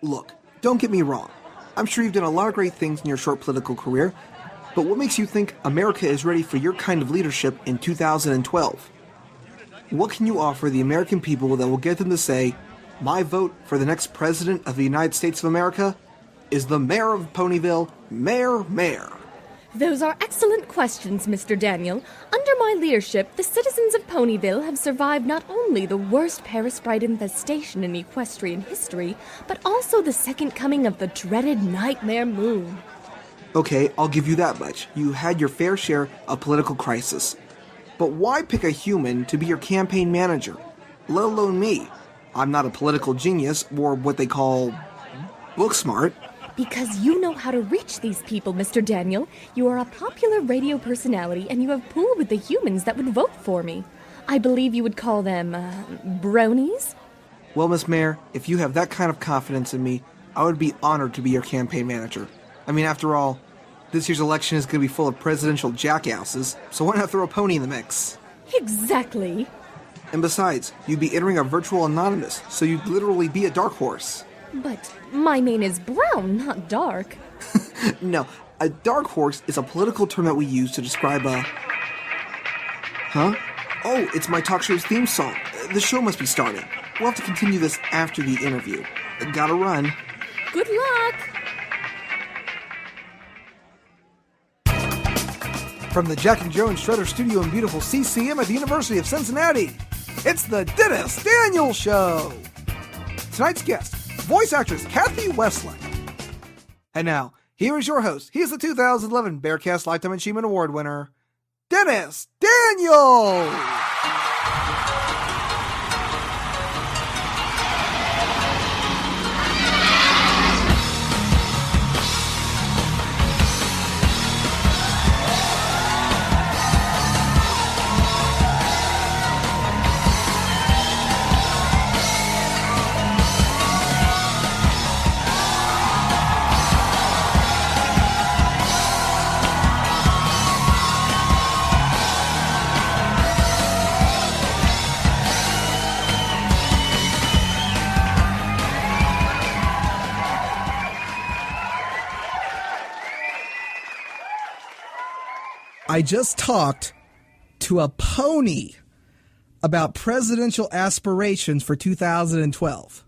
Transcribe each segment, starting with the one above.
Look, don't get me wrong. I'm sure you've done a lot of great things in your short political career, but what makes you think America is ready for your kind of leadership in 2012? What can you offer the American people that will get them to say, my vote for the next president of the United States of America is the mayor of Ponyville, Mayor Mare? Those are excellent questions, Mr. Daniel. Under my leadership, the citizens of Ponyville have survived not only the worst parasite infestation in equestrian history, but also the second coming of the dreaded Nightmare Moon. Okay, I'll give you that much. You had your fair share of political crisis. But why pick a human to be your campaign manager? Let alone me. I'm not a political genius, or what they call book smart. Because you know how to reach these people, Mr. Daniel. You are a popular radio personality, and you have pooled with the humans that would vote for me. I believe you would call them, bronies? Well, Miss Mare, if you have that kind of confidence in me, I would be honored to be your campaign manager. I mean, after all, this year's election is going to be full of presidential jackasses, so why not throw a pony in the mix? Exactly. And besides, you'd be entering a virtual anonymous, so you'd literally be a dark horse. But my mane is brown, not dark. No, a dark horse is a political term that we use to describe a... Huh? Oh, it's my talk show's theme song. The show must be starting. We'll have to continue this after the interview. Gotta run. Good luck! From the Jack and Jones Shredder Studio in beautiful CCM at the University of Cincinnati, it's the Dennis Daniel Show! Tonight's guest, voice actress Cathy Weseluck. And now, here is your host. He is the 2011 Bearcast Lifetime Achievement Award winner, Dennis Daniel! I just talked to a pony about presidential aspirations for 2012.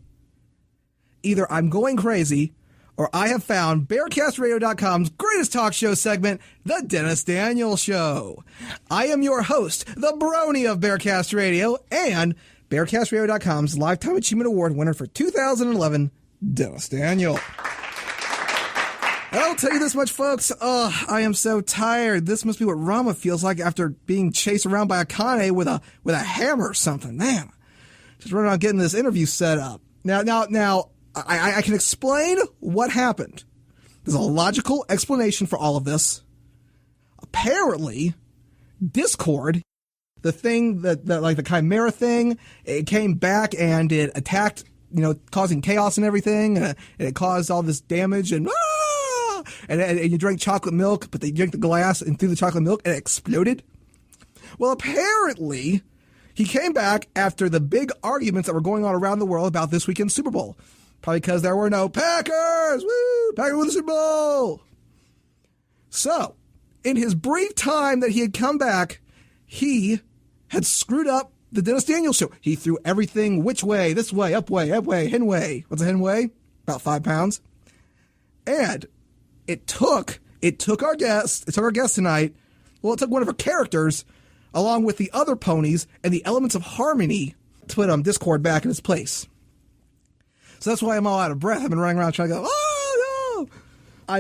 Either I'm going crazy, or I have found BearcastRadio.com's greatest talk show segment, The Dennis Daniel Show. I am your host, the Brony of Bearcast Radio, and BearcastRadio.com's Lifetime Achievement Award winner for 2011, Dennis Daniel. I'll tell you this much, folks. I am so tired. This must be what Rama feels like after being chased around by a Kane with a hammer or something. Man, just running around getting this interview set up. Now, I can explain what happened. There's a logical explanation for all of this. Apparently, Discord, the thing that like the Chimera thing, it came back and it attacked, causing chaos and everything, and it caused all this damage and. And you drank chocolate milk, but they drank the glass and threw the chocolate milk and it exploded. Well, apparently, he came back after the big arguments that were going on around the world about this weekend's Super Bowl. Probably because there were no Packers! Woo! Packers won the Super Bowl! So, in his brief time that he had come back, he had screwed up the Dennis Daniel Show. He threw everything which way, this way, up way, hen way. What's a hen weigh? About 5 pounds. And It took our guest tonight. Well, it took one of her characters, along with the other ponies and the elements of harmony, to put Discord back in its place. So that's why I'm all out of breath. I've been running around trying to go, oh no!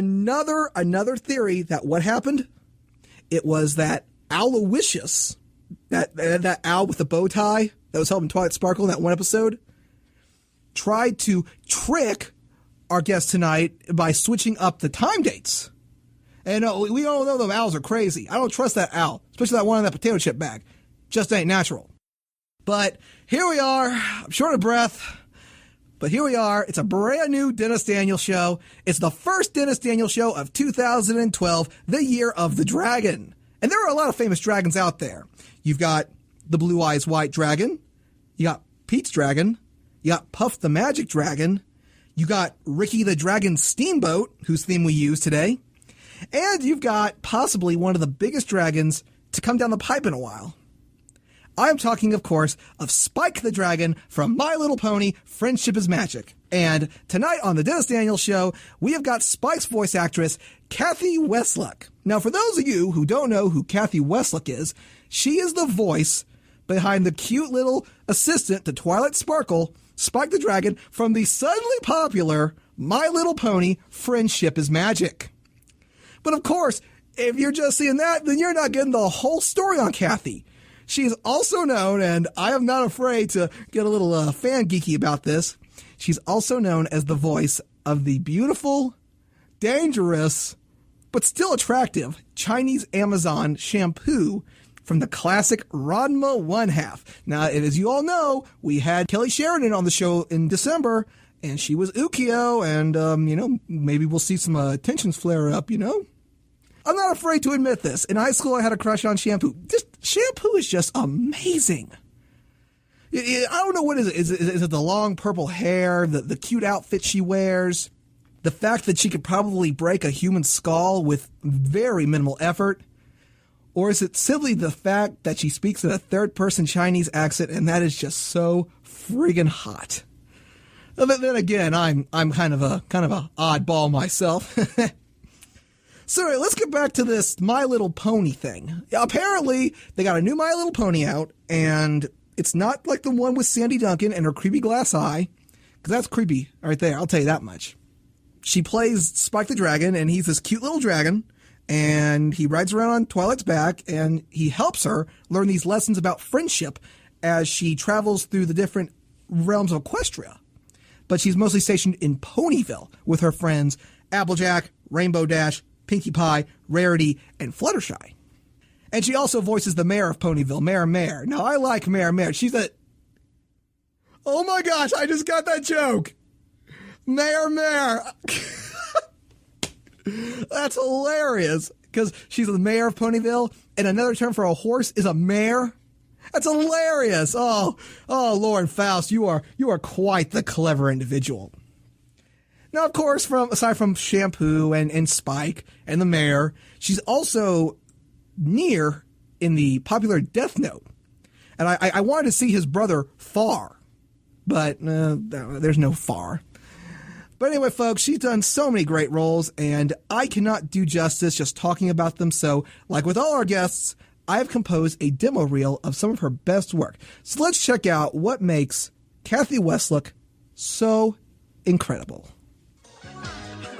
Another theory that what happened? It was that Aloysius, that owl with the bow tie that was helping Twilight Sparkle in that one episode, tried to trick our guest tonight by switching up the time dates. And we all know those owls are crazy. I don't trust that owl, especially that one in that potato chip bag. Just ain't natural. But here we are. I'm short of breath. But here we are. It's a brand new Dennis Daniel Show. It's the first Dennis Daniel Show of 2012, the year of the dragon. And there are a lot of famous dragons out there. You've got the Blue Eyes White Dragon. You got Pete's Dragon. You got Puff the Magic Dragon. You got Ricky the Dragon Steamboat, whose theme we use today. And you've got possibly one of the biggest dragons to come down the pipe in a while. I'm talking, of course, of Spike the Dragon from My Little Pony, Friendship is Magic. And tonight on the Dennis Daniels Show, we have got Spike's voice actress, Cathy Weseluck. Now, for those of you who don't know who Cathy Weseluck is, she is the voice behind the cute little assistant to Twilight Sparkle, Spike the Dragon, from the suddenly popular My Little Pony, Friendship is Magic. But of course, if you're just seeing that, then you're not getting the whole story on Cathy. She is also known, and I am not afraid to get a little fan geeky about this, she's also known as the voice of the beautiful, dangerous, but still attractive Chinese Amazon Shampoo from the classic Ranma One-Half. Now, as you all know, we had Kelly Sheridan on the show in December, and she was Ukyo, and, maybe we'll see some tensions flare up, I'm not afraid to admit this. In high school, I had a crush on Shampoo. Shampoo is just amazing. I don't know what is it. Is it the long purple hair, the cute outfit she wears, the fact that she could probably break a human skull with very minimal effort? Or is it simply the fact that she speaks in a third-person Chinese accent, and that is just so friggin' hot? But then again, I'm kind of a oddball myself. So anyway, let's get back to this My Little Pony thing. Apparently, they got a new My Little Pony out, and it's not like the one with Sandy Duncan and her creepy glass eye, because that's creepy right there, I'll tell you that much. She plays Spike the Dragon, and he's this cute little dragon, and he rides around on Twilight's back, and he helps her learn these lessons about friendship as she travels through the different realms of Equestria. But she's mostly stationed in Ponyville with her friends Applejack, Rainbow Dash, Pinkie Pie, Rarity, and Fluttershy. And she also voices the mayor of Ponyville, Mayor Mare. Now, I like Mayor Mare. She's a... Oh my gosh, I just got that joke. Mayor Mare. That's hilarious. Because she's the mayor of Ponyville, and another term for a horse is a mare. That's hilarious. Oh, Lauren Faust, you are quite the clever individual. Now, of course, aside from Shampoo and Spike and the mayor, she's also near in the popular Death Note. And I wanted to see his brother, Far. But there's no Far. But anyway, folks, she's done so many great roles, and I cannot do justice just talking about them. So, like with all our guests, I have composed a demo reel of some of her best work. So let's check out what makes Cathy Weseluck so incredible. Ni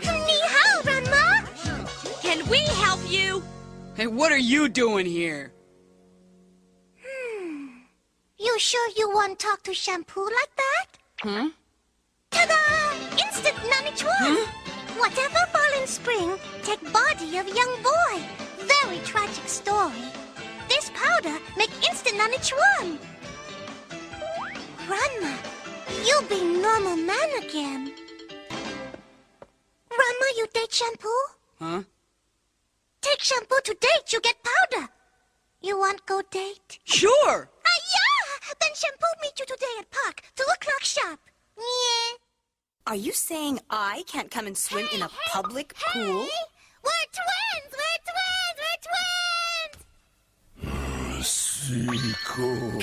hao, Ranma! Can we help you? Hey, what are you doing here? You sure you want to talk to Shampoo like that? Huh? Ta-da! Instant Nanichuan! Whatever fall and spring, take body of young boy. Very tragic story. This powder make instant Nanichuan. Ranma, you be normal man again. Ranma, you date Shampoo? Huh? Take Shampoo to date, you get powder. You want go date? Sure! Yeah! Then Shampoo meet you today at park, 2 o'clock sharp. Yeah. Are you saying I can't come and swim in a public pool? We're twins! We're twins!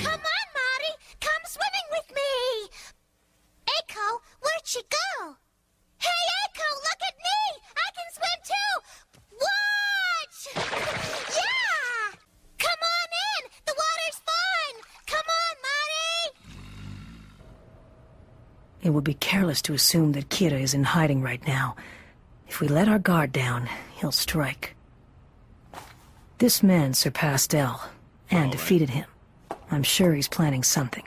Come on, Marty! Come swimming with me! Echo, where'd she go? Hey, Echo, look at me! I can swim too! Watch! Yeah! Come on in! The water's fine! Come on, Marty! It would be careless to assume that Kira is in hiding right now. If we let our guard down, he'll strike. This man surpassed El and defeated him. I'm sure he's planning something.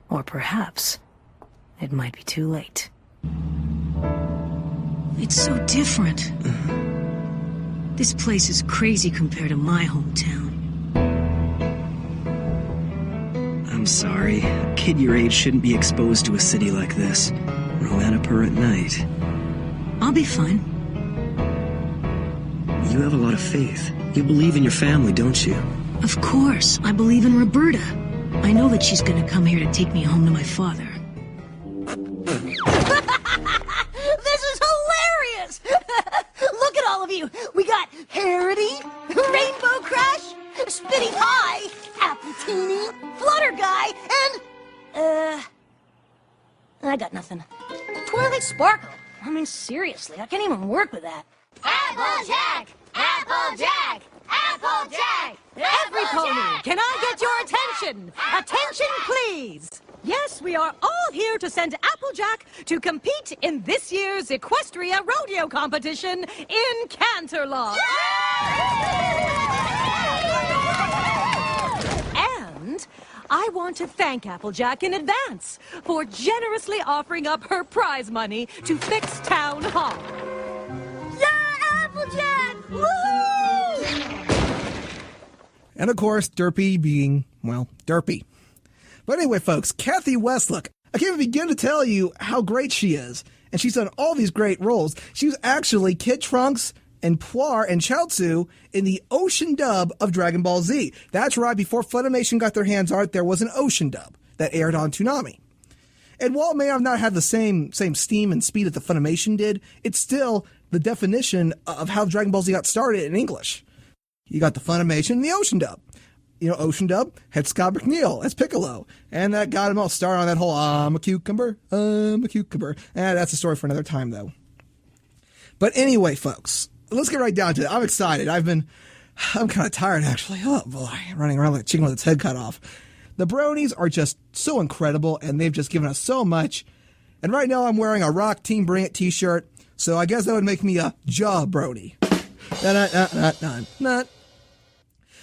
Or perhaps it might be too late. It's so different. This place is crazy compared to my hometown. I'm sorry. A kid your age shouldn't be exposed to a city like this. Romanipur at night. I'll be fine. You have a lot of faith. You believe in your family, don't you? Of course. I believe in Roberta. I know that she's gonna come here to take me home to my father. absolutely sparkle. I mean, seriously, I can't even work with that. Applejack! Applejack! Applejack! Every pony, can I get your attention? Attention, please. Yes, we are all here to send Applejack to compete in this year's Equestria Rodeo competition in Canterlot. And I want to thank Applejack in advance for generously offering up her prize money to fix Town Hall. Yeah, Applejack! Woohoo! And of course, Derpy being, well, Derpy. But anyway, folks, Cathy Weseluck, I can't even begin to tell you how great she is. And she's done all these great roles. She was actually Kid Trunks and Poir and Chaozu in the Ocean dub of Dragon Ball Z. That's right, before Funimation got their hands on it, there was an Ocean dub that aired on Toonami. And while it may have not had the same steam and speed that the Funimation did, it's still the definition of how Dragon Ball Z got started in English. You got the Funimation and the Ocean dub. You know, Ocean dub had Scott McNeil as Piccolo, and that got him all started on that whole I'm a cucumber. That's a story for another time, though. But anyway, folks, let's get right down to it. I'm excited. I'm kind of tired, actually. Oh, boy, running around like a chicken with its head cut off. The Bronies are just so incredible, and they've just given us so much. And right now I'm wearing a Rock Team Bring It t-shirt, so I guess that would make me a Jaw Brony. Not.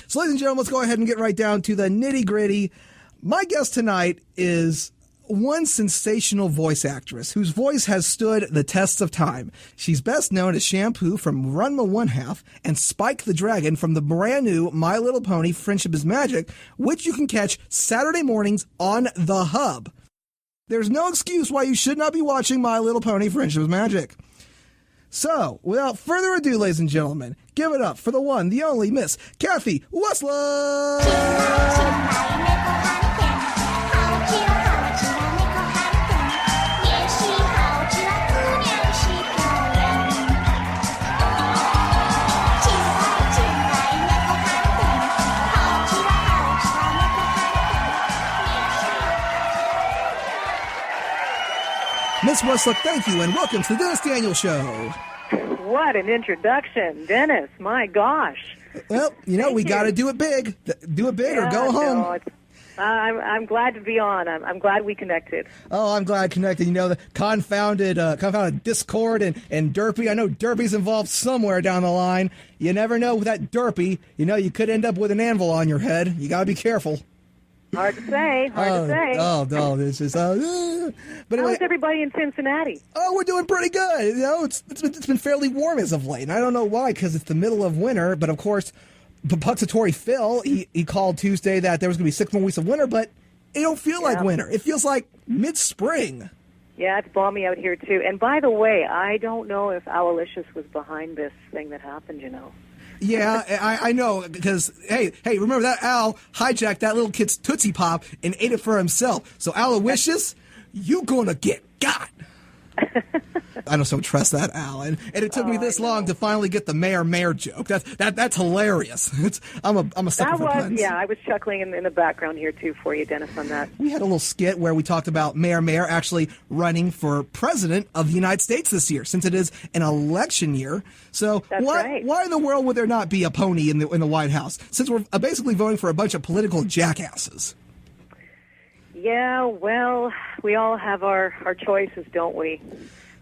So, ladies and gentlemen, let's go ahead and get right down to the nitty-gritty. My guest tonight is one sensational voice actress whose voice has stood the tests of time. She's best known as Shampoo from Ranma One Half and Spike the Dragon from the brand new My Little Pony Friendship is Magic, which you can catch Saturday mornings on The Hub. There's no excuse why you should not be watching My Little Pony Friendship is Magic. So, without further ado, ladies and gentlemen, give it up for the one, the only Miss Cathy Weseluck! Miss Weseluck, thank you, and welcome to the Dennis Daniel Show. What an introduction, Dennis. My gosh. Well, you know, we got to do it big. Do it big or go home. No, I'm glad to be on. I'm glad we connected. Oh, I'm glad connected. You know, the confounded Discord and Derpy. I know Derpy's involved somewhere down the line. You never know with that Derpy. You know, you could end up with an anvil on your head. You got to be careful. Hard to say. Oh, no, this is. But anyway, how's everybody in Cincinnati? Oh, we're doing pretty good. You know, it's been fairly warm as of late, and I don't know why, because it's the middle of winter. But of course, Puxatory Phil he called Tuesday that there was going to be 6 more weeks of winter, but it don't feel like winter. It feels like mid-spring. Yeah, it's balmy out here too. And by the way, I don't know if Owlicious was behind this thing that happened. You know. Yeah, I know, because, hey, remember that owl hijacked that little kid's Tootsie Pop and ate it for himself. So, Aloysius, you gonna get got. I don't trust that owl. And it took me this long to finally get the Mayor Mare joke. That's hilarious. I'm a sucker for puns. Yeah, I was chuckling in the background here, too, for you, Dennis, on that. We had a little skit where we talked about Mayor Mare actually running for president of the United States this year, since it is an election year. So why in the world would there not be a pony in the White House, since we're basically voting for a bunch of political jackasses? Yeah, well, we all have our choices, don't we?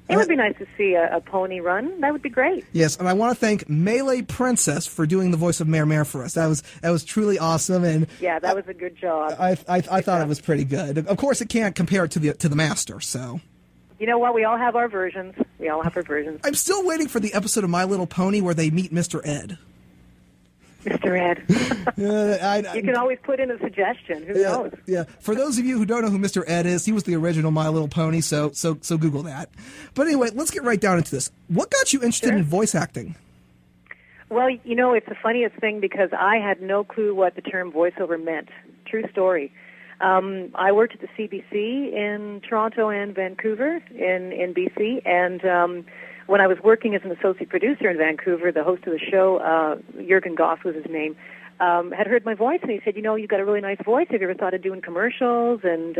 It would be nice to see a pony run. That would be great. Yes, and I want to thank Melee Princess for doing the voice of Mayor Mare for us. That was truly awesome, and yeah, that was a good job. I thought it was pretty good. Of course, it can't compare it to the master. So, you know what? We all have our versions. I'm still waiting for the episode of My Little Pony where they meet Mr. Ed. Mr. Ed. You can always put in a suggestion. Who knows? Yeah. For those of you who don't know who Mr. Ed is, he was the original My Little Pony, so Google that. But anyway, let's get right down into this. What got you interested in voice acting? Well, you know, it's the funniest thing because I had no clue what the term voiceover meant. True story. I worked at the CBC in Toronto and Vancouver in BC, and when I was working as an associate producer in Vancouver, the host of the show, Jurgen Goss was his name, had heard my voice, and he said, you know, you've got a really nice voice. Have you ever thought of doing commercials and,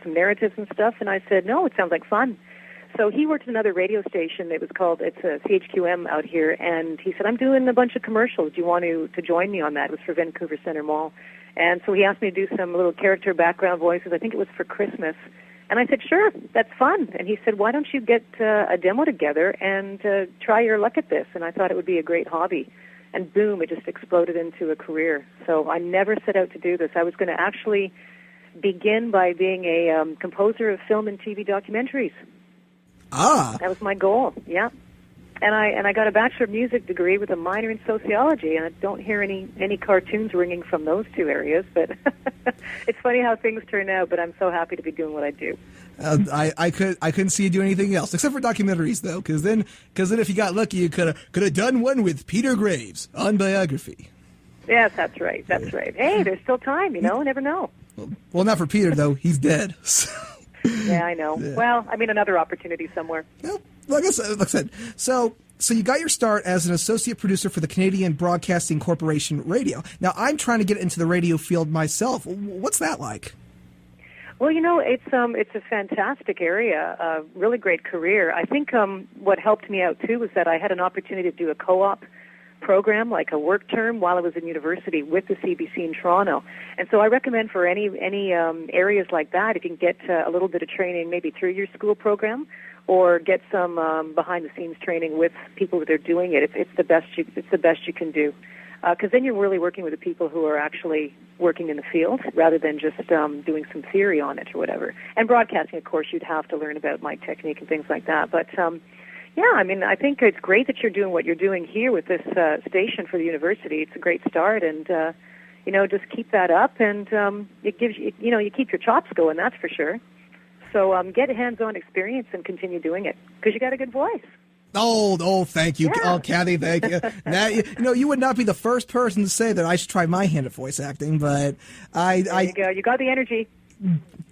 some narratives and stuff? And I said, no, it sounds like fun. so he worked at another radio station. It's a CHQM out here, and he said, I'm doing a bunch of commercials. Do you want to join me on that? It was for Vancouver Centre Mall. And so he asked me to do some little character background voices. I think it was for Christmas. And I said, sure, that's fun. And he said, why don't you get a demo together and try your luck at this? And I thought it would be a great hobby. And boom, it just exploded into a career. So I never set out to do this. I was going to actually begin by being a composer of film and TV documentaries. Ah. That was my goal, yeah. And I got a Bachelor of Music degree with a minor in sociology, and I don't hear any cartoons ringing from those two areas, but it's funny how things turn out, but I'm so happy to be doing what I do. I couldn't see you do anything else, except for documentaries, though, because then if you got lucky, you could have done one with Peter Graves on biography. Yes, that's right, that's right. Hey, there's still time, never know. Well, not for Peter, though. He's dead. So. Yeah, I know. Yeah. Well, another opportunity somewhere. Well, like I said, so you got your start as an associate producer for the Canadian Broadcasting Corporation Radio. Now, I'm trying to get into the radio field myself. What's that like? Well, it's a fantastic area, a really great career. I think what helped me out, too, was that I had an opportunity to do a co-op program, like a work term, while I was in university with the CBC in Toronto. And so I recommend for any areas like that, if you can get a little bit of training maybe through your school program, or get some behind-the-scenes training with people that are doing it. It's the best you can do, because then you're really working with the people who are actually working in the field rather than just doing some theory on it or whatever. And broadcasting, of course, you'd have to learn about mic technique and things like that. But yeah, I think it's great that you're doing what you're doing here with this station for the university. It's a great start, and just keep that up, and it gives you, you keep your chops going. That's for sure. So get hands-on experience and continue doing it because you got a good voice. Oh, thank you. Yeah. Oh, Cathy, thank you. Now, you would not be the first person to say that I should try my hand at voice acting, but there you go. You got the energy.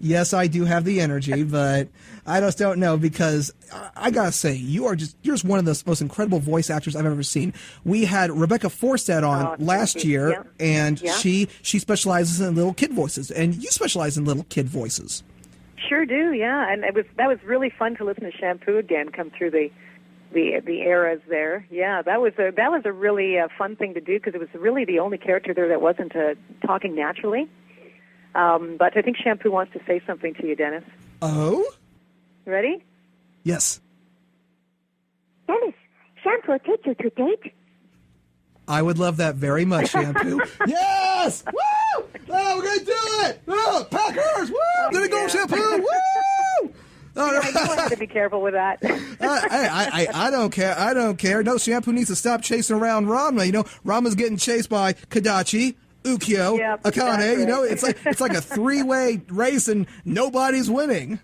Yes, I do have the energy, but I just don't know, because I gotta say, you're just one of the most incredible voice actors I've ever seen. We had Rebecca Forstead on last year, and she specializes in little kid voices, and you specialize in little kid voices. Sure do, yeah. And that was really fun to listen to Shampoo again come through the eras there. Yeah, that was a really fun thing to do, because it was really the only character there that wasn't talking naturally. But I think Shampoo wants to say something to you, Dennis. Oh? Ready? Yes. Dennis, Shampoo will take you to date. I would love that very much, Shampoo. Yes! Woo! Oh, we're going to do it! Oh, Packers! Woo! There we go, Shampoo! Woo! Oh, I want to be careful with that. I don't care. I don't care. No, Shampoo needs to stop chasing around Rama. Rama's getting chased by Kadachi, Ukyo, Akane. Right. It's like a three-way race and nobody's winning.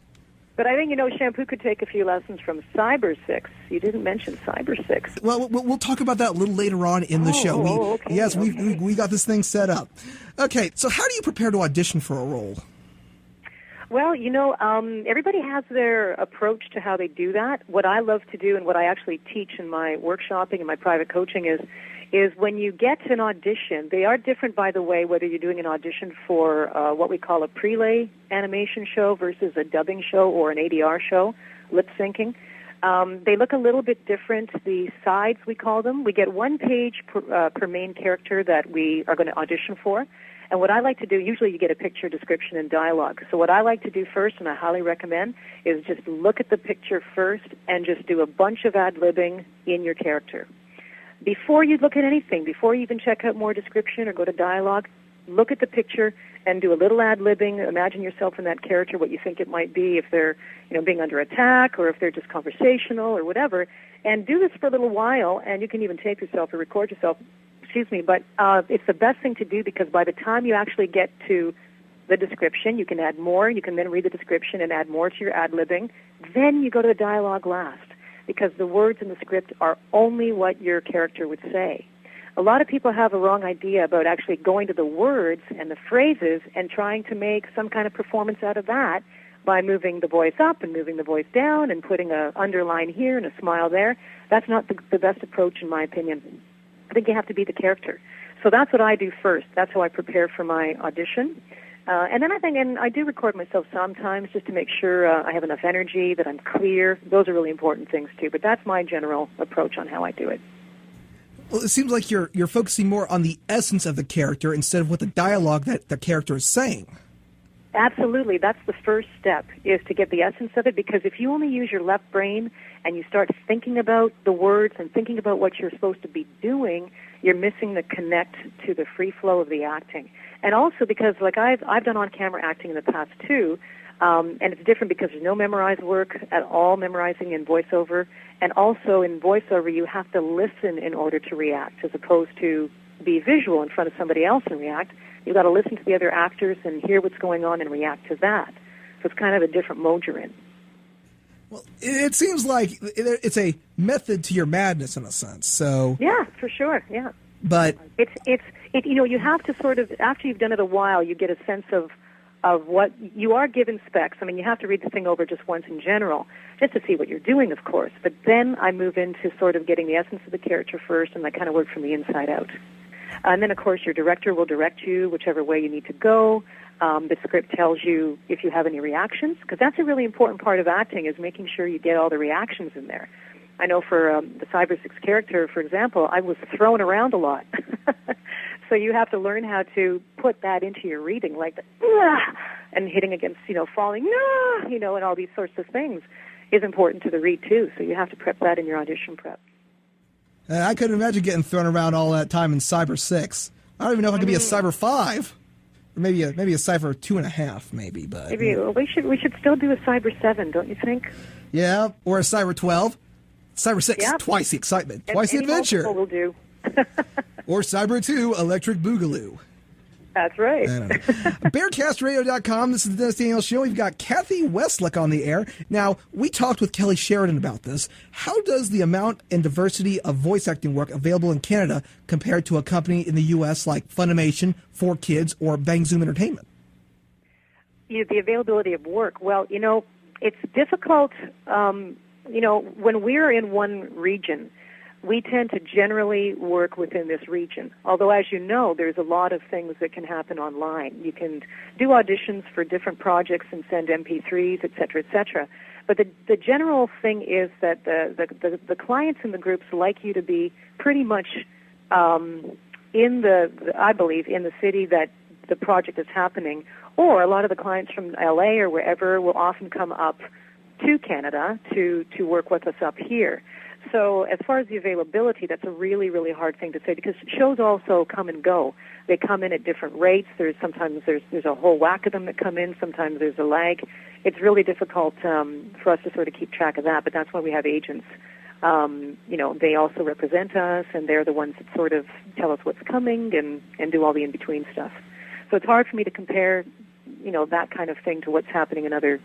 But I think, Shampoo could take a few lessons from Cyber 6. You didn't mention Cyber 6. Well, we'll talk about that a little later on in the show. Okay. Yes, okay. We got this thing set up. Okay, so how do you prepare to audition for a role? Well, everybody has their approach to how they do that. What I love to do and what I actually teach in my workshopping and my private coaching is when you get an audition, they are different, by the way, whether you're doing an audition for what we call a prelay animation show versus a dubbing show or an ADR show, lip syncing. They look a little bit different. The sides, we call them. We get one page per main character that we are going to audition for. And what I like to do, usually you get a picture, description, and dialogue. So what I like to do first, and I highly recommend, is just look at the picture first and just do a bunch of ad-libbing in your character. Before you look at anything, before you even check out more description or go to dialogue, look at the picture and do a little ad-libbing. Imagine yourself in that character, what you think it might be, if they're being under attack or if they're just conversational or whatever. And do this for a little while, and you can even tape yourself or record yourself. But it's the best thing to do, because by the time you actually get to the description, you can add more. You can then read the description and add more to your ad-libbing. Then you go to the dialogue last, because the words in the script are only what your character would say. A lot of people have a wrong idea about actually going to the words and the phrases and trying to make some kind of performance out of that by moving the voice up and moving the voice down and putting an underline here and a smile there. That's not the best approach, in my opinion. I think you have to be the character. So that's what I do first. That's how I prepare for my audition. And then I do record myself sometimes just to make sure I have enough energy, that I'm clear. Those are really important things too. But that's my general approach on how I do it. Well, it seems like you're focusing more on the essence of the character instead of what the dialogue that the character is saying. Absolutely. That's the first step, is to get the essence of it, because if you only use your left brain and you start thinking about the words and thinking about what you're supposed to be doing, you're missing the connect to the free flow of the acting. And also because, like, I've done on-camera acting in the past too, and it's different because there's no memorized work at all, memorizing in voiceover. And also in voiceover, you have to listen in order to react, as opposed to be visual in front of somebody else and react. You've got to listen to the other actors and hear what's going on and react to that. So it's kind of a different mode you're in. Well, it seems like it's a method to your madness in a sense. So yeah, for sure, yeah. But it's you have to sort of, after you've done it a while, you get a sense of what you are given specs. I mean, you have to read the thing over just once in general, just to see what you're doing, of course. But then I move into sort of getting the essence of the character first, and I kind of work from the inside out. And then, of course, your director will direct you whichever way you need to go. The script tells you if you have any reactions, because that's a really important part of acting, is making sure you get all the reactions in there. I know for the Cyber 6 character, for example, I was thrown around a lot. So you have to learn how to put that into your reading, like the, and hitting against, falling, and all these sorts of things is important to the read, too. So you have to prep that in your audition prep. I couldn't imagine getting thrown around all that time in Cyber 6. I don't even know if I could be a Cyber 5. Or maybe a Cyber 2.5, maybe. But maybe we should still do a Cyber 7, don't you think? Yeah, or a Cyber 12. Cyber 6, yeah. Twice the excitement, twice the adventure. Will do. Or Cyber 2, Electric Boogaloo. That's right. BearcastRadio.com. This is the Dennis Daniels Show. We've got Cathy Weseluck on the air. Now, we talked with Kelly Sheridan about this. How does the amount and diversity of voice acting work available in Canada compared to a company in the U.S. like Funimation, 4Kids, or Bang Zoom Entertainment? The availability of work. Well, it's difficult. When we're in one region, we tend to generally work within this region. Although, as you know, there's a lot of things that can happen online. You can do auditions for different projects and send MP3s, et cetera, But the general thing is that the clients in the groups like you to be pretty much I believe, in the city that the project is happening. Or a lot of the clients from LA or wherever will often come up to Canada to work with us up here. So as far as the availability, that's a really, really hard thing to say, because shows also come and go. They come in at different rates. Sometimes there's a whole whack of them that come in. Sometimes there's a lag. It's really difficult for us to sort of keep track of that, but that's why we have agents. They also represent us, and they're the ones that sort of tell us what's coming and do all the in-between stuff. So it's hard for me to compare, that kind of thing to what's happening in other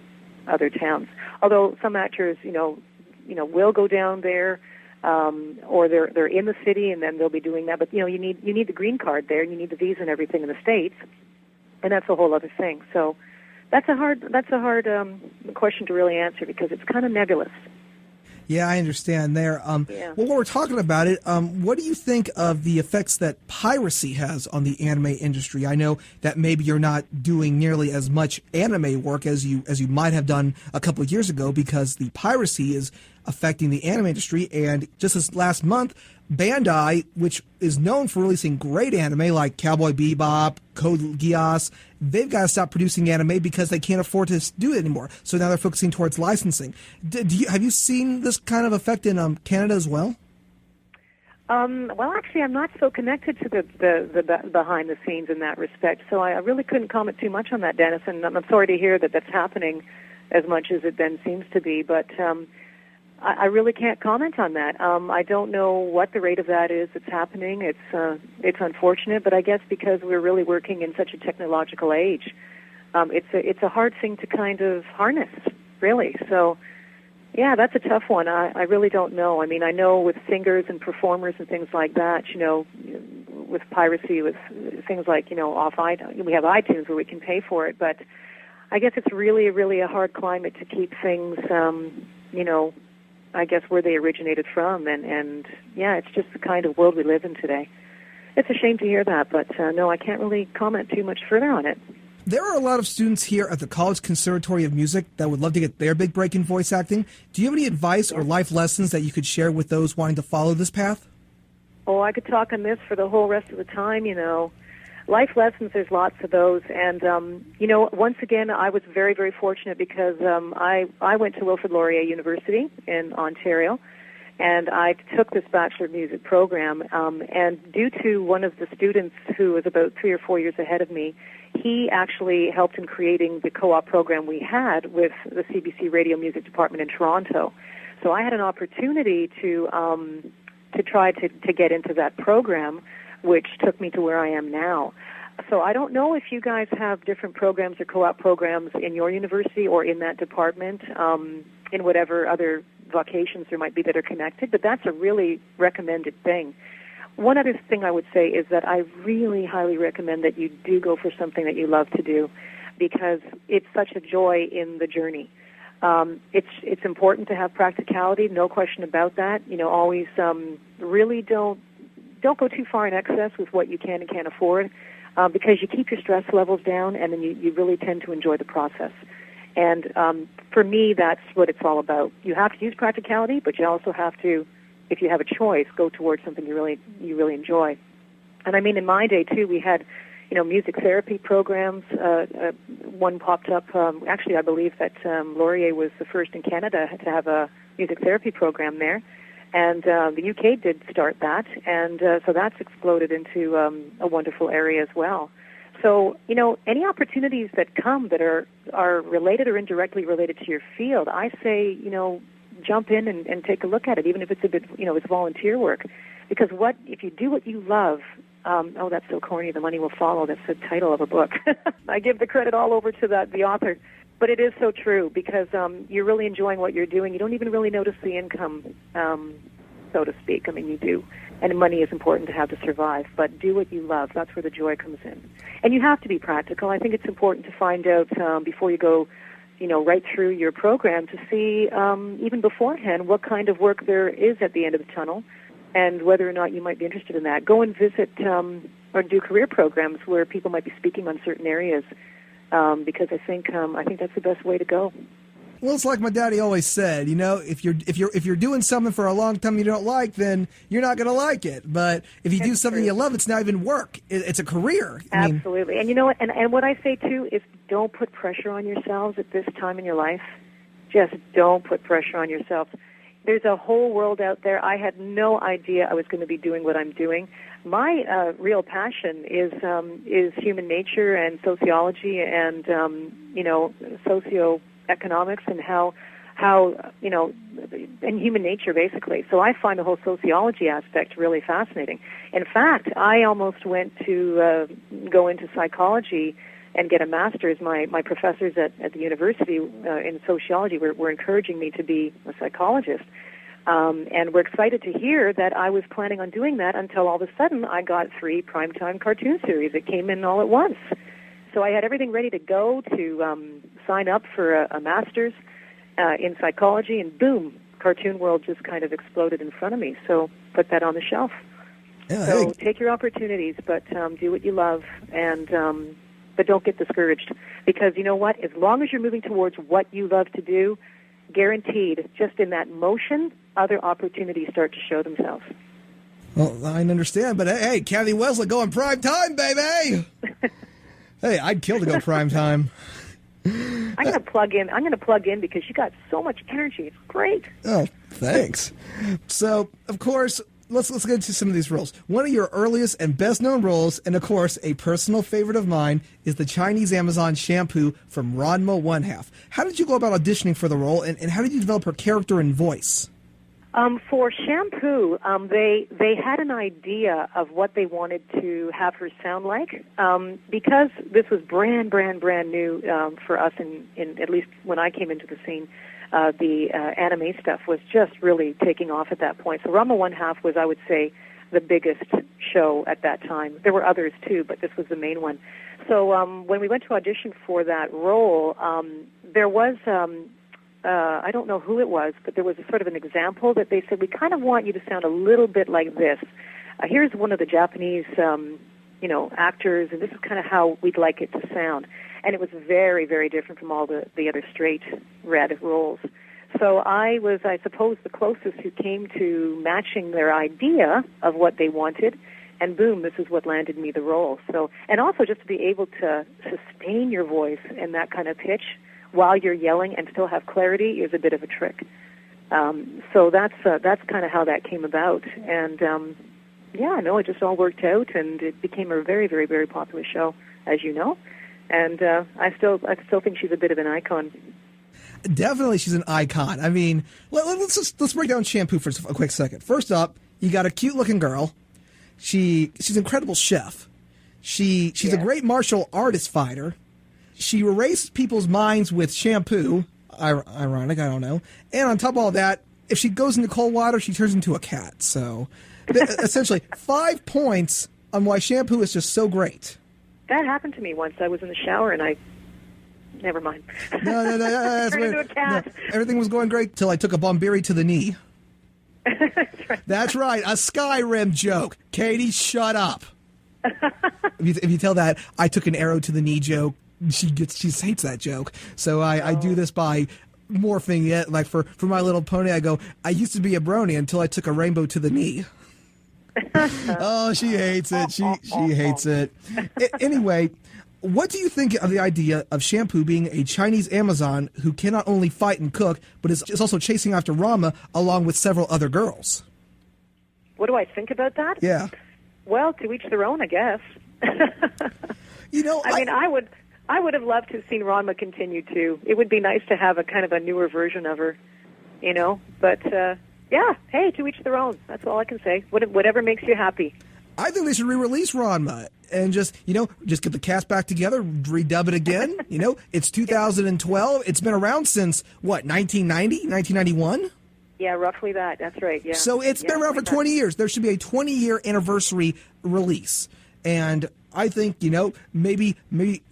towns. Although some actors, will go down there, or they're in the city and then they'll be doing that. But you need the green card there, and you need the visa and everything in the States, and that's a whole other thing. So that's a hard question to really answer, because it's kind of nebulous. Yeah, I understand there. Yeah. Well, while we're talking about it, what do you think of the effects that piracy has on the anime industry? I know that maybe you're not doing nearly as much anime work as you might have done a couple of years ago, because the piracy is affecting the anime industry. And just this last month, Bandai, which is known for releasing great anime like Cowboy Bebop, Code Geass, they've got to stop producing anime because they can't afford to do it anymore. So now they're focusing towards licensing. Have you seen this kind of effect in Canada as well? Well, actually, I'm not so connected to the behind the scenes in that respect, so I really couldn't comment too much on that, Dennis. And I'm sorry to hear that that's happening as much as it then seems to be, but I really can't comment on that. I don't know what the rate of that is that's happening. It's unfortunate, but I guess because we're really working in such a technological age, it's a hard thing to kind of harness, really. So, yeah, that's a tough one. I really don't know. I mean, I know with singers and performers and things like that, with piracy, with things like, off iTunes, we have iTunes where we can pay for it, but I guess it's really, really a hard climate to keep things, I guess where they originated from, and yeah, it's just the kind of world we live in today. It's a shame to hear that, but no, I can't really comment too much further on it. There are a lot of students here at the College Conservatory of Music that would love to get their big break in voice acting. Do you have any advice or life lessons that you could share with those wanting to follow this path? Oh, I could talk on this for the whole rest of the time, Life lessons, there's lots of those. And, once again, I was very, very fortunate because I went to Wilfrid Laurier University in Ontario, and I took this Bachelor of Music program. And due to one of the students who was about 3 or 4 years ahead of me, he actually helped in creating the co-op program we had with the CBC Radio Music Department in Toronto. So I had an opportunity to try to get into that program, which took me to where I am now. So I don't know if you guys have different programs or co-op programs in your university or in that department, in whatever other vocations there might be that are connected, but that's a really recommended thing. One other thing I would say is that I really highly recommend that you do go for something that you love to do, because it's such a joy in the journey. It's important to have practicality, no question about that. Always really don't go too far in excess with what you can and can't afford, because you keep your stress levels down, and then you really tend to enjoy the process. And for me, that's what it's all about. You have to use practicality, but you also have to, if you have a choice, go towards something you really enjoy. And I mean, in my day too, we had, music therapy programs. One popped up. Actually, I believe that Laurier was the first in Canada to have a music therapy program there, and the UK did start that, and so that's exploded into a wonderful area as well. So, any opportunities that come that are related or indirectly related to your field, I say, jump in and take a look at it, even if it's a bit, it's volunteer work. Because if you do what you love, that's so corny, the money will follow. That's the title of a book. I give the credit all over to the author. But it is so true, because you're really enjoying what you're doing. You don't even really notice the income, so to speak. I mean, you do. And money is important to have to survive. But do what you love. That's where the joy comes in. And you have to be practical. I think it's important to find out before you go, right through your program, to see even beforehand what kind of work there is at the end of the tunnel, and whether or not you might be interested in that. Go and visit or do career programs where people might be speaking on certain areas, because I think that's the best way to go. Well, it's like my daddy always said, if you're doing something for a long time you don't like, then you're not going to like it. But if you do something you love, it's not even work. It's a career. Absolutely. And you know what? And what I say too is, don't put pressure on yourselves at this time in your life. Just don't put pressure on yourselves. There's a whole world out there. I had no idea I was going to be doing what I'm doing. My real passion is human nature and sociology and socioeconomics and how and human nature basically. So I find the whole sociology aspect really fascinating. In fact, I almost went to go into psychology and get a master's. My professors at the university in sociology were encouraging me to be a psychologist. And we're excited to hear that I was planning on doing that until all of a sudden I got 3 primetime cartoon series that came in all at once. So I had everything ready to go to sign up for a master's in psychology, and boom, cartoon world just kind of exploded in front of me. So put that on the shelf. Yeah, so take your opportunities, but do what you love, and but don't get discouraged, because you know what? As long as you're moving towards what you love to do, guaranteed, just in that motion, other opportunities start to show themselves. Well, I understand, but hey, Cathy Weseluck going prime time, baby! Hey, I'd kill to go prime time. I'm going to plug in because you got so much energy. It's great. Oh, thanks. So, of course, let's get into some of these roles. One of your earliest and best-known roles, and of course, a personal favorite of mine, is the Chinese Amazon Shampoo from Ranma One Half. How did you go about auditioning for the role, and how did you develop her character and voice? For Shampoo, they had an idea of what they wanted to have her sound like, because this was brand new for us, in at least when I came into the scene. The anime stuff was just really taking off at that point. So Ranma One Half was, I would say, the biggest show at that time. There were others too, but this was the main one. So when we went to audition for that role, there was... I don't know who it was, but there was a sort of an example that they said, we kind of want you to sound a little bit like this. Here's one of the Japanese, actors, and this is kind of how we'd like it to sound. And it was very, very different from all the other straight red roles. So I was, I suppose, the closest who came to matching their idea of what they wanted, and boom, this is what landed me the role. So, and also just to be able to sustain your voice in that kind of pitch while you're yelling and still have clarity is a bit of a trick. So that's kind of how that came about. And it just all worked out, and it became a very, very, very popular show, as you know. And I still think she's a bit of an icon. Definitely, she's an icon. I mean, let's break down Shampoo for a quick second. First up, you got a cute-looking girl. She's an incredible chef. She's a great martial artist fighter. She erases people's minds with shampoo. Ironic, I don't know. And on top of all that, if she goes into cold water, she turns into a cat. So, essentially, 5 points on why Shampoo is just so great. That happened to me once. I was in the shower and never mind. No. Turned into a cat. No, everything was going great till I took a bombiri to the knee. That's right. That's right. A Skyrim joke. Katie, shut up. If you tell that I took an arrow to the knee joke, she hates that joke. So I do this by morphing it. Like for My Little Pony, I go, I used to be a brony until I took a rainbow to the knee. Oh, she hates it. She hates it. Anyway, what do you think of the idea of Shampoo being a Chinese Amazon who can not only fight and cook, but is also chasing after Rama along with several other girls? What do I think about that? Yeah. Well, to each their own, I guess. I would have loved to have seen Rama continue too. It would be nice to have a kind of a newer version of her, But hey, to each their own. That's all I can say. Whatever makes you happy. I think they should re-release Ranma and just get the cast back together, redub it again. It's 2012. It's been around since, 1990, 1991? Yeah, roughly that. That's right, yeah. So it's been around for 20 years. There should be a 20-year anniversary release. And I think, maybe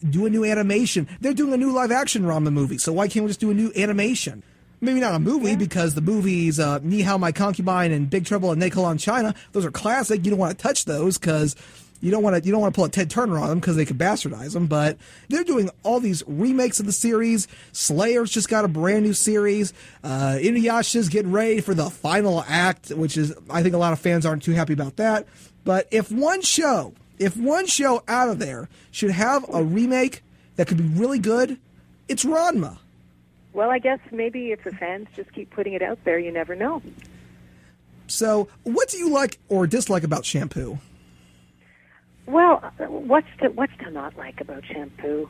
do a new animation. They're doing a new live-action Ranma movie, so why can't we just do a new animation? Maybe not a movie, because the movies Ni Hao My Concubine and Big Trouble in Little China, those are classic. You don't want to touch those because you don't want to pull a Ted Turner on them because they could bastardize them. But they're doing all these remakes of the series. Slayer's just got a brand new series. Inuyasha's getting ready for the final act, which is, I think a lot of fans aren't too happy about that. But if one show out of there should have a remake that could be really good, it's Ranma. Well, I guess maybe if the fans just keep putting it out there, you never know. So, what do you like or dislike about Shampoo? Well, what's to not like about Shampoo?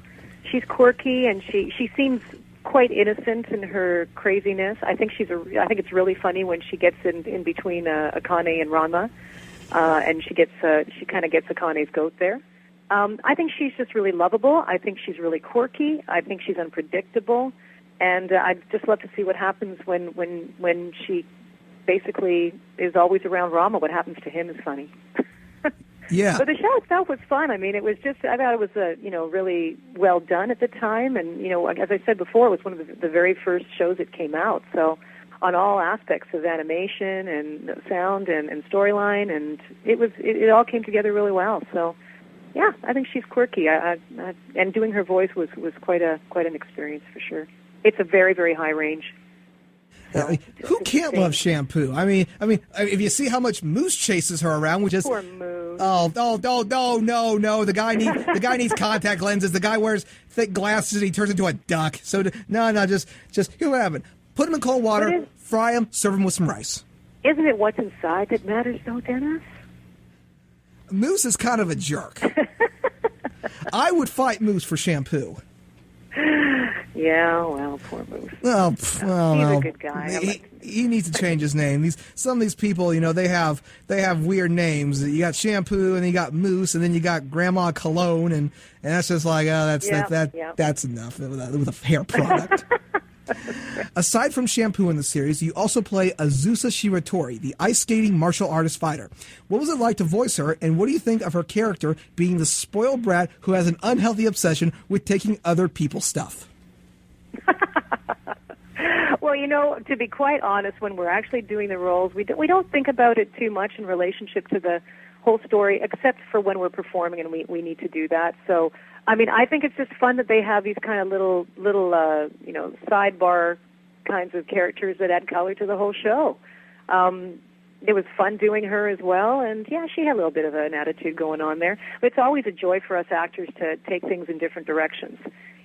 She's quirky and she seems quite innocent in her craziness. I think it's really funny when she gets in between Akane and Ranma, and she kind of gets Akane's goat there. I think she's just really lovable. I think she's really quirky. I think she's unpredictable. And I'd just love to see what happens when she basically is always around Rama. What happens to him is funny. Yeah. But the show itself was fun. I mean, I thought it was really well done at the time. And, as I said before, it was one of the very first shows that came out. So on all aspects of animation and sound and storyline, and it all came together really well. So, yeah, I think she's quirky. And doing her voice was quite an experience for sure. It's a very, very high range. So, who can't love Shampoo? I mean, if you see how much Moose chases her around, which is poor Moose. No. The guy needs contact lenses. The guy wears thick glasses and he turns into a duck. So just here's what happened. Put him in cold water, fry him, serve him with some rice. Isn't it what's inside that matters, though, Dennis? Moose is kind of a jerk. I would fight Moose for Shampoo. Yeah, well, poor Moose. Well, he's a good guy. He needs to change his name. Some of these people, they have weird names. You got Shampoo, and you got Moose, and then you got Grandma Cologne, and that's just like, that's enough with a hair product. Aside from Shampoo in the series, you also play Azusa Shiratori, the ice skating martial artist fighter. What was it like to voice her, and what do you think of her character being the spoiled brat who has an unhealthy obsession with taking other people's stuff? Well, to be quite honest, when we're actually doing the roles, we don't think about it too much in relationship to the whole story, except for when we're performing and we need to do that. So, I mean, I think it's just fun that they have these kind of little sidebar kinds of characters that add color to the whole show. It was fun doing her as well, and yeah, she had a little bit of an attitude going on there. But it's always a joy for us actors to take things in different directions,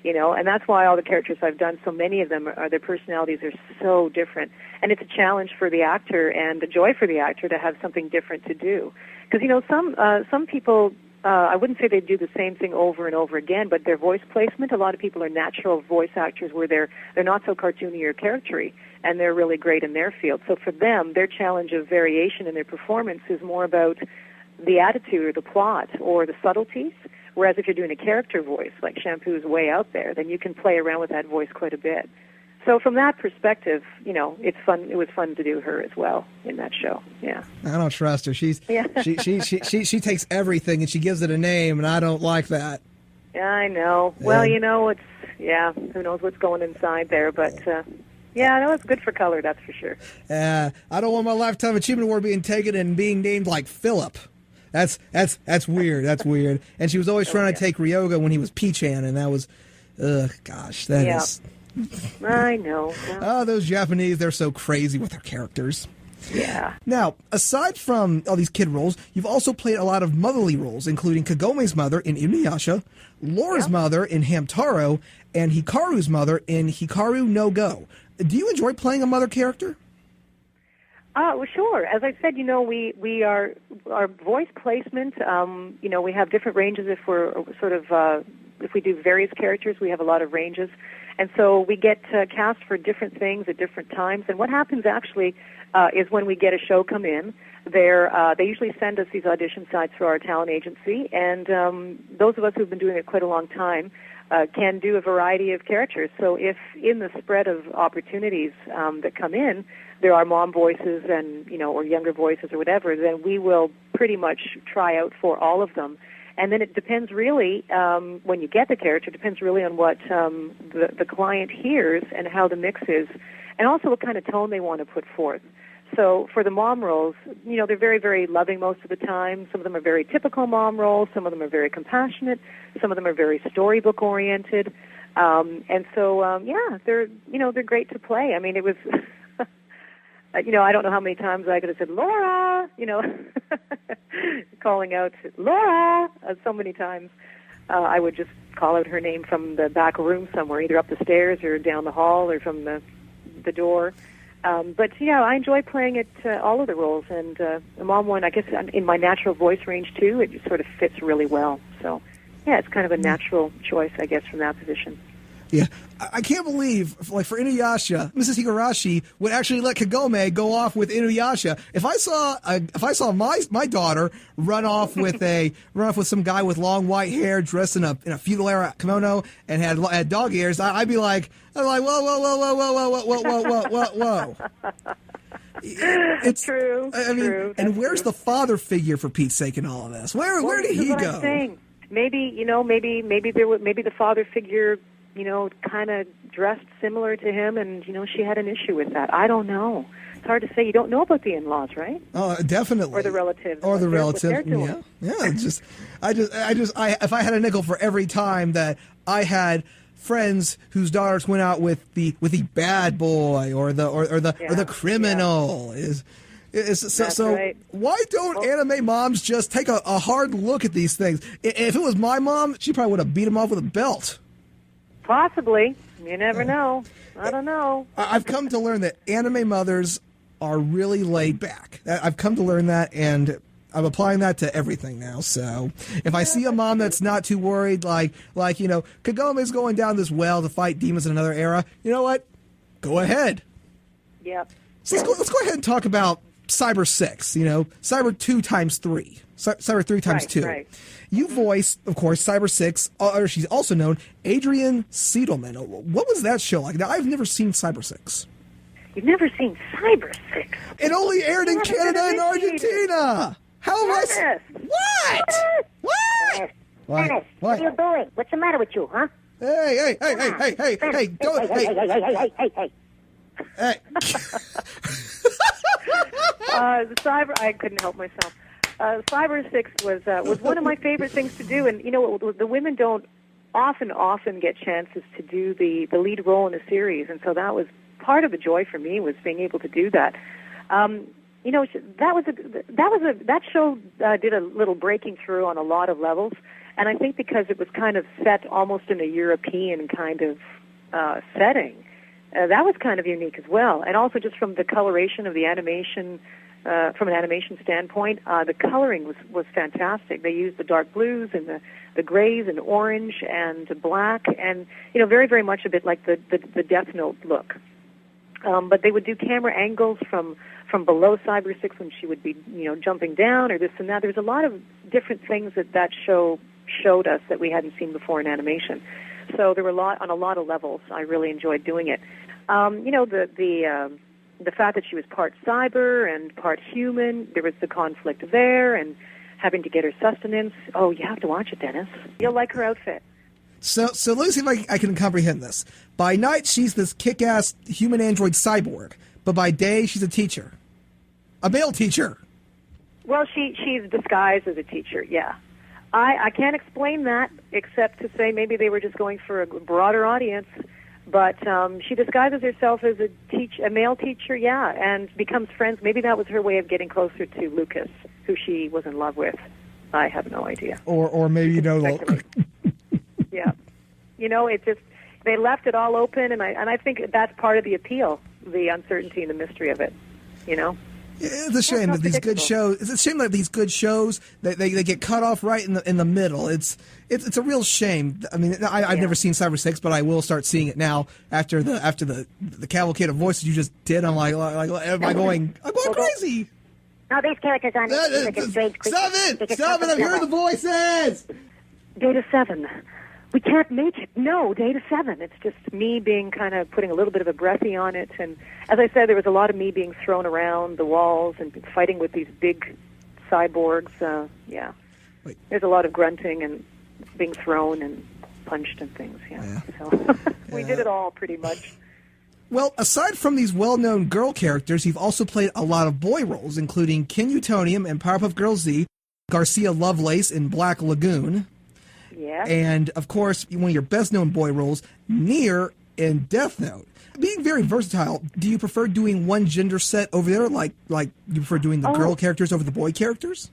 and that's why all the characters I've done, so many of them, their personalities are so different. And it's a challenge for the actor and a joy for the actor to have something different to do. Because, some people, I wouldn't say they do the same thing over and over again, but their voice placement, a lot of people are natural voice actors where they're not so cartoony or charactery, and they're really great in their field. So for them, their challenge of variation in their performance is more about the attitude or the plot or the subtleties, whereas if you're doing a character voice, like Shampoo's way out there, then you can play around with that voice quite a bit. So from that perspective, it's fun. It was fun to do her as well in that show. Yeah. I don't trust her. She takes everything and she gives it a name, and I don't like that. Yeah, I know. Well, who knows what's going inside there, but no, it's good for color, that's for sure. I don't want my Lifetime Achievement Award being taken and being named like Philip. That's weird. That's weird. And she was always trying to take Ryoga when he was Peachan, and that was, that is. I know. Oh, those Japanese, they're so crazy with their characters. Yeah. Now, aside from all these kid roles, you've also played a lot of motherly roles, including Kagome's mother in Inuyasha, Laura's mother in Hamtaro, and Hikaru's mother in Hikaru no Go. Do you enjoy playing a mother character? Well, sure. As I said, we are our voice placement. We have different ranges. If we're if we do various characters, we have a lot of ranges, and so we get cast for different things at different times. And what happens actually is when we get a show come in, they usually send us these audition sites through our talent agency, and those of us who've been doing it quite a long time can do a variety of characters. So if in the spread of opportunities that come in, there are mom voices and, or younger voices or whatever, then we will pretty much try out for all of them. And then it depends really, when you get the character, it depends really on what the client hears and how the mix is, and also what kind of tone they want to put forth. So for the mom roles, they're very, very loving most of the time. Some of them are very typical mom roles. Some of them are very compassionate. Some of them are very storybook oriented. And so, they're great to play. I mean, it was, I don't know how many times I could have said, Laura, calling out, Laura, so many times. I would just call out her name from the back room somewhere, either up the stairs or down the hall or from the door. But I enjoy playing it, all of the roles, and the mom one, I guess, in my natural voice range too, it just sort of fits really well. So, it's kind of a natural choice, I guess, from that position. Yeah, I can't believe, like, for Inuyasha, Mrs. Higurashi would actually let Kagome go off with Inuyasha. If I saw my daughter run off with some guy with long white hair dressed in a feudal era kimono and had dog ears, I'd be like, whoa. It's true. I mean, true. And where's the father figure, for Pete's sake, in all of this? Where did he go? I'm saying. Maybe the father figure, kind of dressed similar to him, and she had an issue with that. I don't know. It's hard to say. You don't know about the in-laws, right? Oh, definitely. Or the relatives. Or the relatives. Yeah. If I had a nickel for every time that I had friends whose daughters went out with the bad boy or the criminal so right. Why don't anime moms just take a hard look at these things? If it was my mom, she probably would have beat him off with a belt. Possibly. You never know. I don't know. I've come to learn that anime mothers are really laid back. I've come to learn that, and I'm applying that to everything now. So if I see a mom that's not too worried, like Kagome's going down this well to fight demons in another era, you know what? Go ahead. Yep. So let's go ahead and talk about Cyber 6, Cyber 2 times 3, Cyber 3 times 2. Right. You voiced, of course, Cyber 6, or she's also known, Adrian Siedelman. What was that show like? Now, I've never seen Cyber 6. You've never seen Cyber 6? It only aired in Canada and Argentina. How am I? What? Dennis, what are you doing? What's the matter with you, huh? Hey, don't, hey. The Cyber, I couldn't help myself. Cyber 6 was one of my favorite things to do, and the women don't often get chances to do the lead role in a series, and so that was part of the joy for me, was being able to do that. That show did a little breaking through on a lot of levels, and I think because it was kind of set almost in a European kind of setting, that was kind of unique as well. And also just from the coloration of the animation, from an animation standpoint, the coloring was fantastic. They used the dark blues and the grays and orange and black, and very, very much a bit like the Death Note look. But they would do camera angles from below Cyber 6 when she would be jumping down or this and that. There's a lot of different things that show showed us that we hadn't seen before in animation. So there were on a lot of levels. I really enjoyed doing it. The fact that she was part cyber and part human, there was the conflict there, and having to get her sustenance. Oh, you have to watch it, Dennis. You'll like her outfit. So let me see if I can comprehend this. By night, she's this kick-ass human-android cyborg, but by day, she's a teacher. A male teacher. Well, she's disguised as a teacher, yeah. I can't explain that except to say maybe they were just going for a broader audience. But she disguises herself as a male teacher, yeah, and becomes friends. Maybe that was her way of getting closer to Lucas, who she was in love with. I have no idea. Or maybe yeah, it just, they left it all open, and I think that's part of the appeal, the uncertainty and the mystery of it. It's a shame that these good shows. It's a shame that these good shows they get cut off right in the middle. It's a real shame. I mean, I've never seen Cyber 6, but I will start seeing it now after the cavalcade of voices you just did. I'm like, am I going? I'm going crazy. No, these characters aren't like a strange creature. Stop it! I'm hearing the voices. Data 7. We can't make it. No, Data 7. It's just me being kind of putting a little bit of a breathy on it. And as I said, there was a lot of me being thrown around the walls and fighting with these big cyborgs. Yeah. Wait. There's a lot of grunting and being thrown and punched and things. Yeah. So we did it all pretty much. Well, aside from these well-known girl characters, you've also played a lot of boy roles, including Ken Utonium in Powerpuff Girls Z, Garcia Lovelace in Black Lagoon. Yeah. And, of course, one of your best-known boy roles, Nier in Death Note. Being very versatile, do you prefer doing one gender set over there, like you prefer doing the girl characters over the boy characters?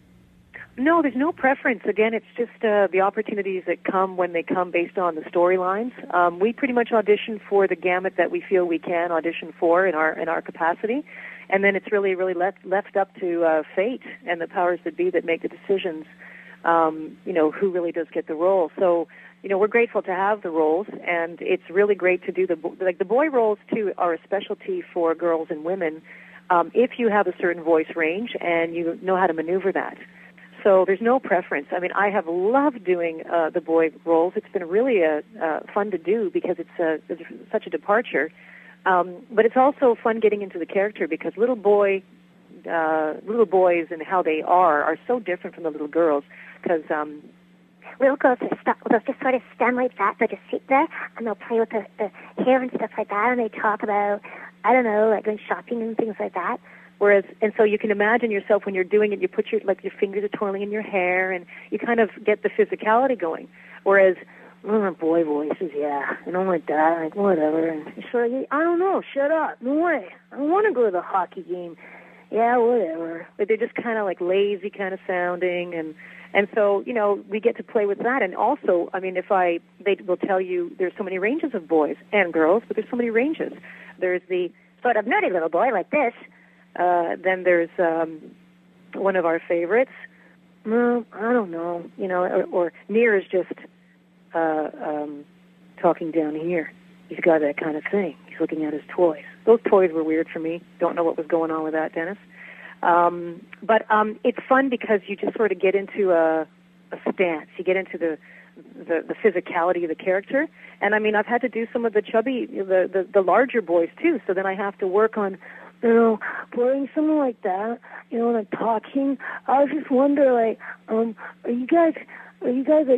No, there's no preference. Again, it's just the opportunities that come when they come based on the storylines. We pretty much audition for the gamut that we feel we can audition for in our capacity. And then it's really, really left up to fate and the powers that be that make the decisions. Who really does get the role. So, we're grateful to have the roles, and it's really great to do the boy roles, too, are a specialty for girls and women if you have a certain voice range and you know how to maneuver that. So there's no preference. I mean, I have loved doing the boy roles. It's been really fun to do because it's such a departure. But it's also fun getting into the character because little boys and how they are so different from the little girls. Because little girls they'll just sort of stand like that. They'll just sit there and they'll play with the hair and stuff like that, and they talk about, I don't know, like going shopping and things like that. And so you can imagine yourself when you're doing it, you put your fingers are twirling in your hair, and you kind of get the physicality going. Whereas boy voices, yeah, I don't like that, like whatever. And so I don't know, shut up, no way, I don't want to go to the hockey game. Yeah, whatever. But they're just kind of like lazy kind of sounding, and so, we get to play with that. And also, I mean, they will tell you there's so many ranges of boys and girls, but there's so many ranges. There's the sort of nerdy little boy like this. Then there's one of our favorites. Well, I don't know, or Nier is just talking down here. He's got that kind of thing. He's looking at his toys. Those toys were weird for me. Don't know what was going on with that, Dennis. But it's fun because you just sort of get into a stance. You get into the physicality of the character. And I mean, I've had to do some of the chubby, the larger boys too. So then I have to work on, playing something like that. And I'm talking. I was just wonder, like, are you guys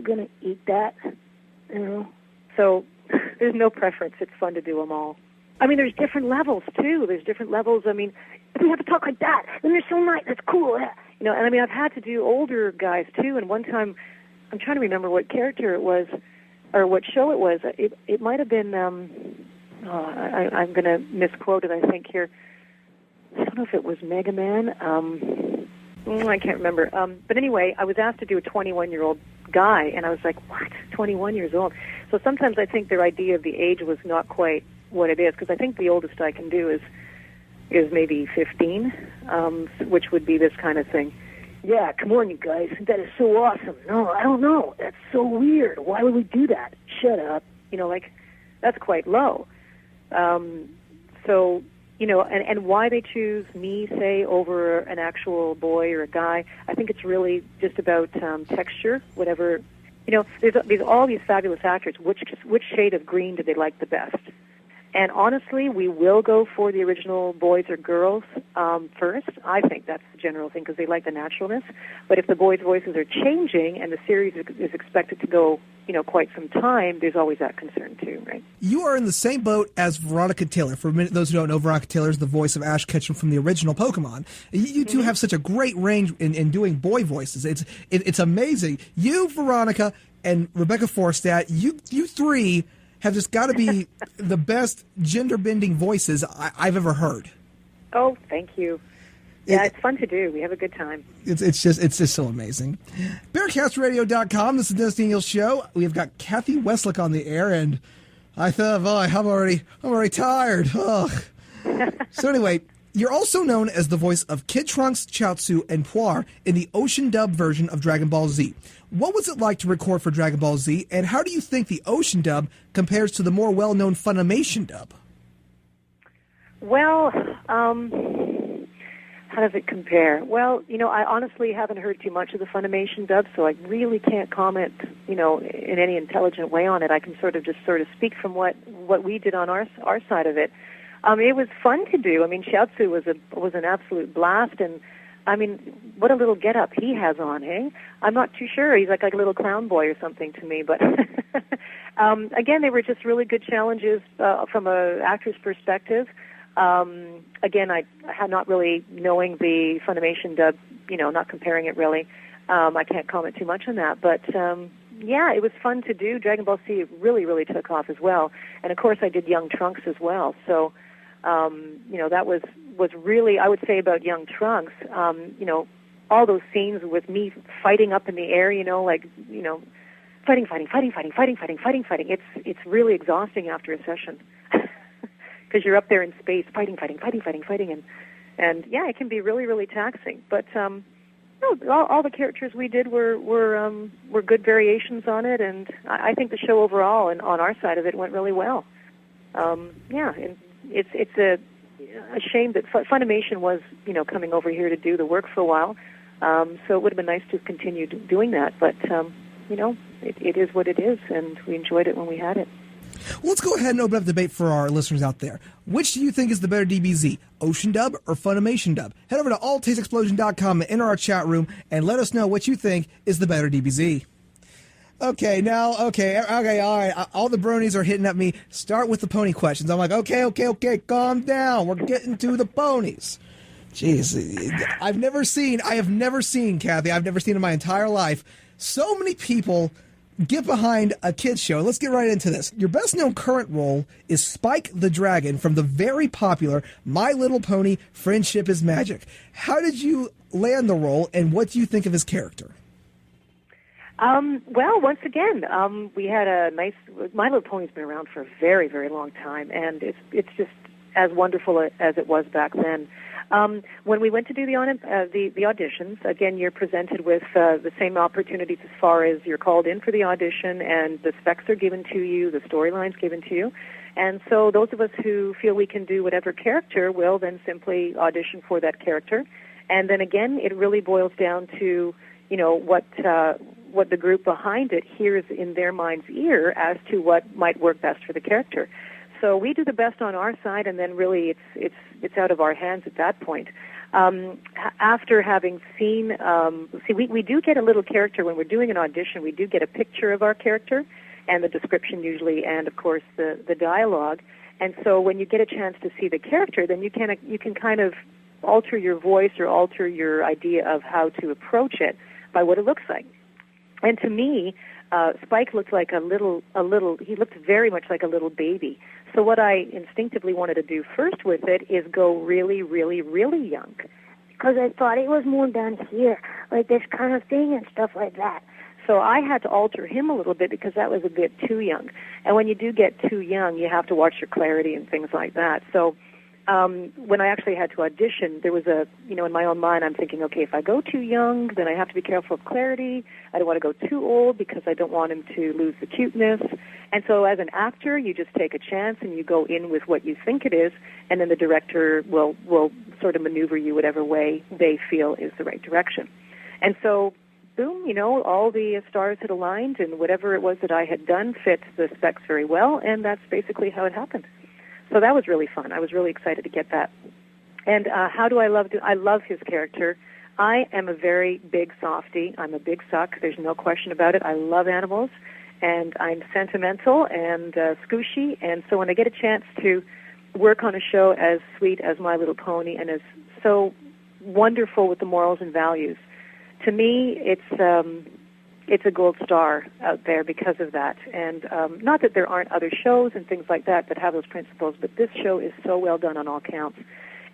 gonna eat that? So there's no preference. It's fun to do them all. I mean, there's different levels, too. There's different levels. I mean, if we have to talk like that, then they're so nice. That's cool. and I mean, I've had to do older guys too. And one time, I'm trying to remember what character it was, or what show it was. It might have been. I'm going to misquote it, I think here. I don't know if it was Mega Man. I can't remember. But anyway, I was asked to do a 21-year-old guy, and I was like, what? 21 years old? So sometimes I think their idea of the age was not quite what it is, because I think the oldest I can do is maybe 15, which would be this kind of thing. Yeah, come on, you guys. That is so awesome. No, I don't know. That's so weird. Why would we do that? Shut up. That's quite low. So, and why they choose me, say, over an actual boy or a guy, I think it's really just about texture, whatever. There's all these fabulous actors. Which shade of green do they like the best? And honestly, we will go for the original boys or girls first. I think that's the general thing because they like the naturalness. But if the boys' voices are changing and the series is expected to go, quite some time, there's always that concern too, right? You are in the same boat as Veronica Taylor. For those who don't know, Veronica Taylor is the voice of Ash Ketchum from the original Pokemon. You two have such a great range in doing boy voices. It's amazing. You, Veronica, and Rebecca Forstadt, you three have just got to be the best gender-bending voices I've ever heard. Oh, thank you. Yeah, it's fun to do. We have a good time. It's just so amazing. BearcastRadio.com. This is the Dennis Daniels Show. We've got Cathy Weseluck on the air, and I thought, boy, I'm already tired. Ugh. So anyway, you're also known as the voice of Kid Trunks, Chaozu, and Poir in the Ocean dub version of Dragon Ball Z. What was it like to record for Dragon Ball Z, and how do you think the Ocean dub compares to the more well-known Funimation dub? Well, how does it compare? Well, I honestly haven't heard too much of the Funimation dub, so I really can't comment, in any intelligent way on it. I can sort of speak from what we did on our side of it. It was fun to do. I mean, Shiatsu was an absolute blast, and I mean, what a little get-up he has on, eh? I'm not too sure. He's like a little clown boy or something to me, but again, they were just really good challenges from an actor's perspective. Again, I had not really knowing the Funimation dub, not comparing it really. I can't comment too much on that, but yeah, it was fun to do. Dragon Ball Z really, really took off as well, and of course, I did Young Trunks as well. So, that was really, I would say about Young Trunks. All those scenes with me fighting up in the air, fighting. It's really exhausting after a session. Because you're up there in space, fighting, and yeah, it can be really, really taxing. But all the characters we did were good variations on it, and I think the show overall and on our side of it went really well. Yeah, and it's a shame that Funimation was coming over here to do the work for a while, so it would have been nice to continue doing that. But it is what it is, and we enjoyed it when we had it. Well, let's go ahead and open up the debate for our listeners out there. Which do you think is the better DBZ, Ocean dub or Funimation dub? Head over to alltastexplosion.com and enter our chat room and let us know what you think is the better DBZ. Okay, all right. All the bronies are hitting at me. Start with the pony questions. I'm like, okay, calm down. We're getting to the ponies. Jeez, I have never seen, Cathy, I've never seen in my entire life so many people get behind a kid's show. Let's get right into this. Your best-known current role is Spike the Dragon from the very popular My Little Pony Friendship is Magic. How did you land the role, and what do you think of his character? Well, once again, we had a nice... My Little Pony's been around for a very, very long time, and it's just as wonderful as it was back then. When we went to do the auditions, again, you're presented with the same opportunities as far as you're called in for the audition, and the specs are given to you, the storyline's given to you. And so those of us who feel we can do whatever character will then simply audition for that character. And then again, it really boils down to, what the group behind it hears in their mind's ear as to what might work best for the character. So we do the best on our side, and then really it's out of our hands at that point. After having seen, we do get a little character when we're doing an audition. We do get a picture of our character and the description usually, and of course the dialogue. And so when you get a chance to see the character, then you can kind of alter your voice or alter your idea of how to approach it by what it looks like. And to me, Spike looked like he looked very much like a little baby. So what I instinctively wanted to do first with it is go really, really, really young. Because I thought it was more down here, like this kind of thing and stuff like that. So I had to alter him a little bit because that was a bit too young. And when you do get too young, you have to watch your clarity and things like that. So when I actually had to audition, there was in my own mind, I'm thinking, okay, if I go too young, then I have to be careful of clarity. I don't want to go too old because I don't want him to lose the cuteness. And so as an actor, you just take a chance and you go in with what you think it is, and then the director will sort of maneuver you whatever way they feel is the right direction. And so, boom, all the stars had aligned, and whatever it was that I had done fit the specs very well, and that's basically how it happened. So that was really fun. I was really excited to get that. And how do I love I love his character. I am a very big softie. I'm a big suck. There's no question about it. I love animals, and I'm sentimental and squishy. And so when I get a chance to work on a show as sweet as My Little Pony and as so wonderful with the morals and values, to me, it's a gold star out there because of that. And not that there aren't other shows and things like that have those principles, but this show is so well done on all counts.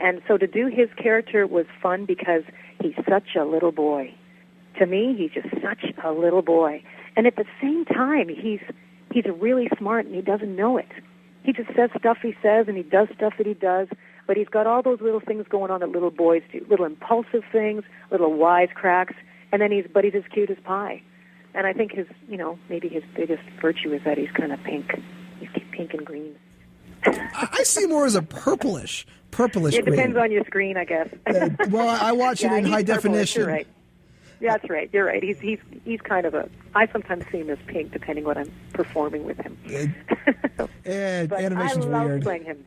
And so to do his character was fun because he's such a little boy. To me, he's just such a little boy. And at the same time, he's really smart and he doesn't know it. He just says stuff he says and he does stuff that he does, but he's got all those little things going on that little boys do, little impulsive things, little wisecracks, and then he's as cute as pie. And I think maybe his biggest virtue is that he's kind of pink. He's pink and green. I see more as a purplish It green. depends on your screen, I guess. Well, I watch it in high definition. You're right. Yeah, that's right. You're right. He's kind of I sometimes see him as pink, depending what I'm performing with him. Animation's I love weird. playing him.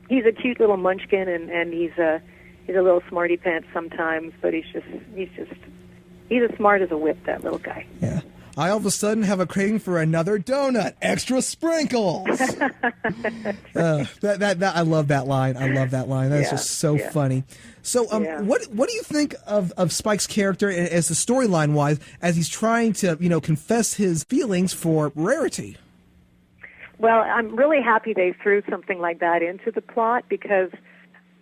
He's a cute little munchkin, and he's a little smarty pants sometimes, but he's as smart as a whip, that little guy. Yeah. I all of a sudden have a craving for another donut, extra sprinkles. I love that line. That's just so funny. So, what do you think of Spike's character as the storyline wise, as he's trying to confess his feelings for Rarity? Well, I'm really happy they threw something like that into the plot because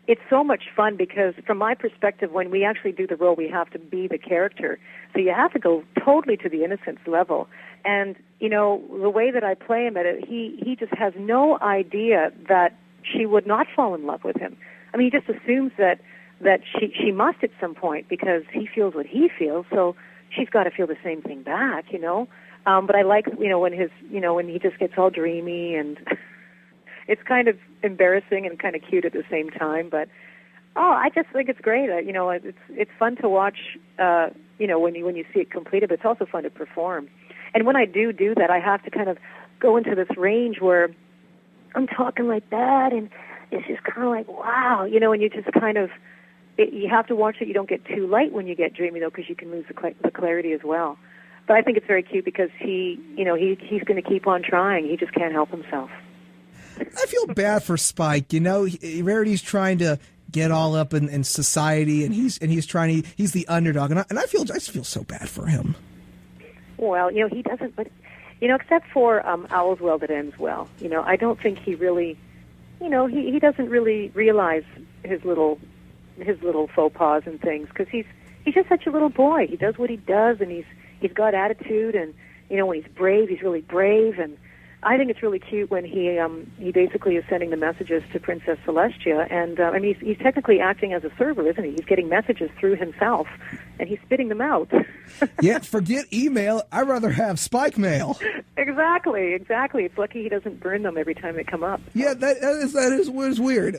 it's so much fun. Because from my perspective, when we actually do the role, we have to be the character. So you have to go totally to the innocence level. And, the way that I play him at it, he just has no idea that she would not fall in love with him. I mean, he just assumes that she must at some point because he feels what he feels, so she's got to feel the same thing back, But I like, when he just gets all dreamy, and it's kind of embarrassing and kind of cute at the same time. But I just think it's great. It's fun to watch. When you see it completed, but it's also fun to perform. And when I do that, I have to kind of go into this range where I'm talking like that, and it's just kind of like wow, and you just kind of you have to watch it. You don't get too light when you get dreamy though, because you can lose the clarity as well. But I think it's very cute because he's going to keep on trying. He just can't help himself. I feel bad for Spike. Rarity's trying to get all up in society, and he's the underdog, and I just feel so bad for him. Well, he doesn't, but except for Owl's Well That Ends Well. I don't think he really, he doesn't really realize his little faux pas and things because he's just such a little boy. He does what he does, and he's got attitude, and when he's brave, he's really brave. And I think it's really cute when he basically is sending the messages to Princess Celestia, and he's technically acting as a server, isn't he? He's getting messages through himself, and he's spitting them out. Yeah, forget email. I'd rather have Spike mail. Exactly. It's lucky he doesn't burn them every time they come up. Yeah, that is weird.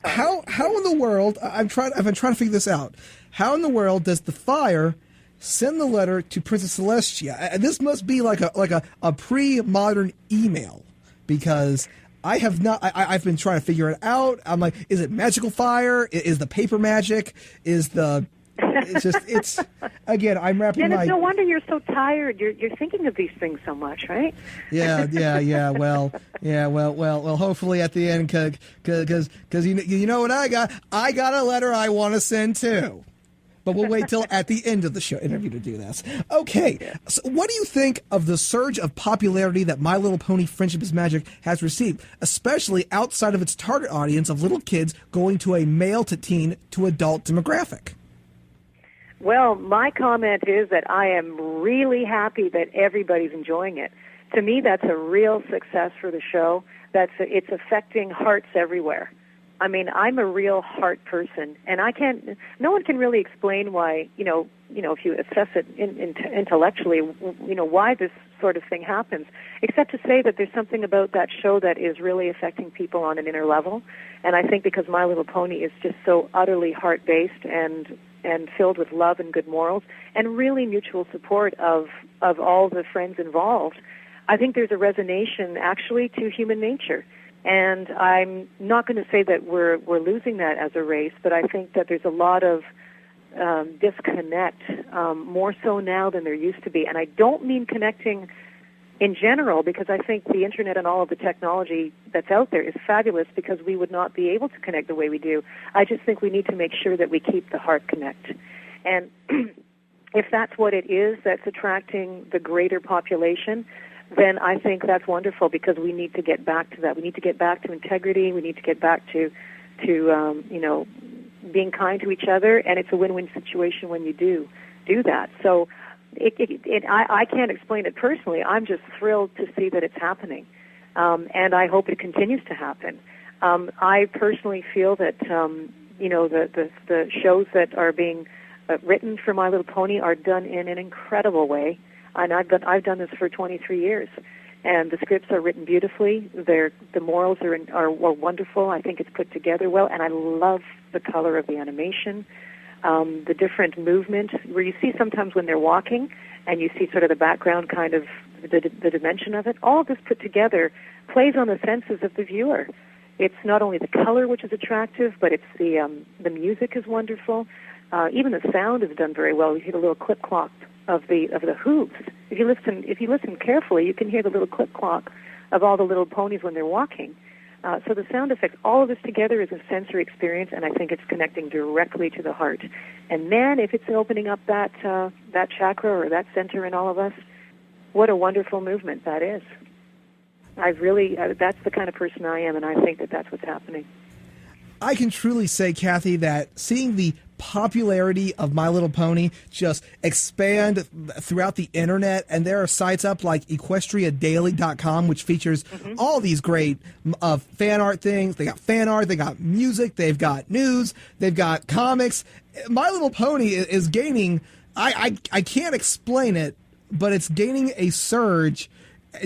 How in the world? I've been trying to figure this out. How in the world does the Fire send the letter to Princess Celestia? And this must be like a pre-modern email, because I have not. I've been trying to figure it out. I'm like, is it magical fire? Is the paper magic? Is the Again, I'm wrapping Dennis, my... no wonder you're so tired. You're thinking of these things so much, right? Yeah. Well. Hopefully at the end, because you know what I got? I got a letter I want to send too. But we'll wait till at the end of the show interview to do this. Okay, so what do you think of the surge of popularity that My Little Pony Friendship is Magic has received, especially outside of its target audience of little kids going to a male to teen to adult demographic? Well, my comment is that I am really happy that everybody's enjoying it. To me, that's a real success for the show. It's affecting hearts everywhere. I mean, I'm a real heart person, and no one can really explain why, if you assess it intellectually, why this sort of thing happens, except to say that there's something about that show that is really affecting people on an inner level. And I think because My Little Pony is just so utterly heart-based and filled with love and good morals and really mutual support of all the friends involved, I think there's a resonation actually to human nature. And I'm not going to say that we're losing that as a race, but I think that there's a lot of disconnect, more so now than there used to be. And I don't mean connecting in general, because I think the internet and all of the technology that's out there is fabulous, because we would not be able to connect the way we do. I just think we need to make sure that we keep the heart connect. And if that's what it is that's attracting the greater population, then I think that's wonderful, because we need to get back to that. We need to get back to integrity. We need to get back to being kind to each other, and it's a win-win situation when you do that. So I can't explain it personally. I'm just thrilled to see that it's happening, and I hope it continues to happen. I personally feel that the shows that are being written for My Little Pony are done in an incredible way. And I've done this for 23 years, and the scripts are written beautifully. The morals are wonderful. I think it's put together well, and I love the color of the animation, the different movement where you see sometimes when they're walking, and you see sort of the background kind of the dimension of it. All of this put together plays on the senses of the viewer. It's not only the color which is attractive, but it's the music is wonderful. Even the sound is done very well. You hear the little clip clop of the hooves. If you listen carefully, you can hear the little clip clop of all the little ponies when they're walking. So the sound effects, all of this together is a sensory experience, and I think it's connecting directly to the heart. And man, if it's opening up that chakra or that center in all of us, what a wonderful movement that is. That's the kind of person I am, and I think that that's what's happening. I can truly say, Cathy, that seeing the popularity of My Little Pony just expand throughout the internet, and there are sites up like equestriadaily.com, which features all these great fan art things. They got fan art, they got music, they've got news, they've got comics. My Little Pony is gaining, I can't explain it, but it's gaining a surge,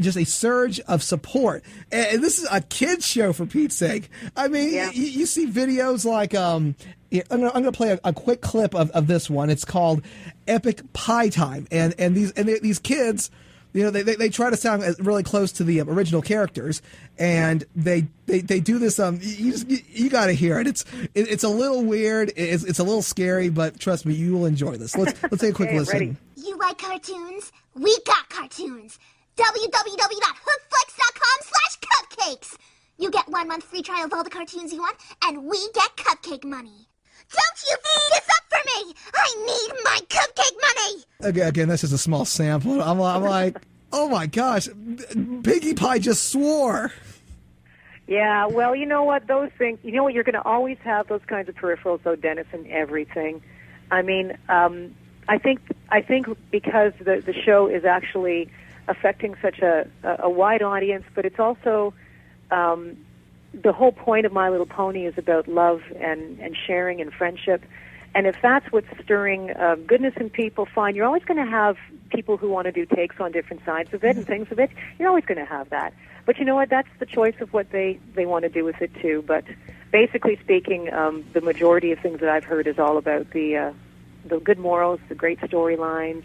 just a surge of support. And this is a kid's show, for Pete's sake. I mean, you see videos like, I'm going to play a quick clip of this one. It's called Epic Pie Time. And these kids, they try to sound really close to the original characters, and they do this. You got to hear it. It's a little weird. It's a little scary, but trust me, you will enjoy this. Let's take a quick listen. You like cartoons? We got cartoons. www.hookflex.com/cupcakes. You get 1 month free trial of all the cartoons you want, and we get cupcake money. Don't you this up for me! I need my cupcake money! Again, that's just a small sample. I'm like, oh my gosh, Pinkie Pie just swore. Yeah, well, you know what, those things, you're going to always have those kinds of peripherals, though, Dennis, in everything. I mean, I think because the show is actually affecting such a wide audience, but it's also the whole point of My Little Pony is about love and sharing and friendship. And if that's what's stirring goodness in people, fine. You're always going to have people who want to do takes on different sides of it and things of it. You're always going to have that. But you know what? That's the choice of what they want to do with it, too. But basically speaking, the majority of things that I've heard is all about the good morals, the great storylines,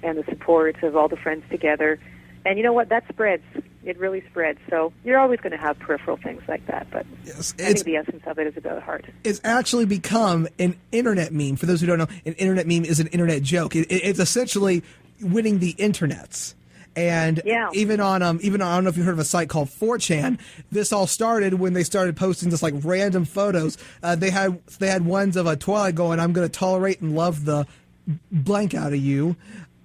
and the support of all the friends together. And you know what? That spreads. It really spreads. So you're always going to have peripheral things like that, but yes, I think the essence of it is about heart. It's actually become an internet meme. For those who don't know, an internet meme is an internet joke. It's essentially winning the internets. And even on I don't know if you heard of a site called 4chan, this all started when they started posting just like random photos. They had ones of a Twilight going, "I'm going to tolerate and love the blank out of you,"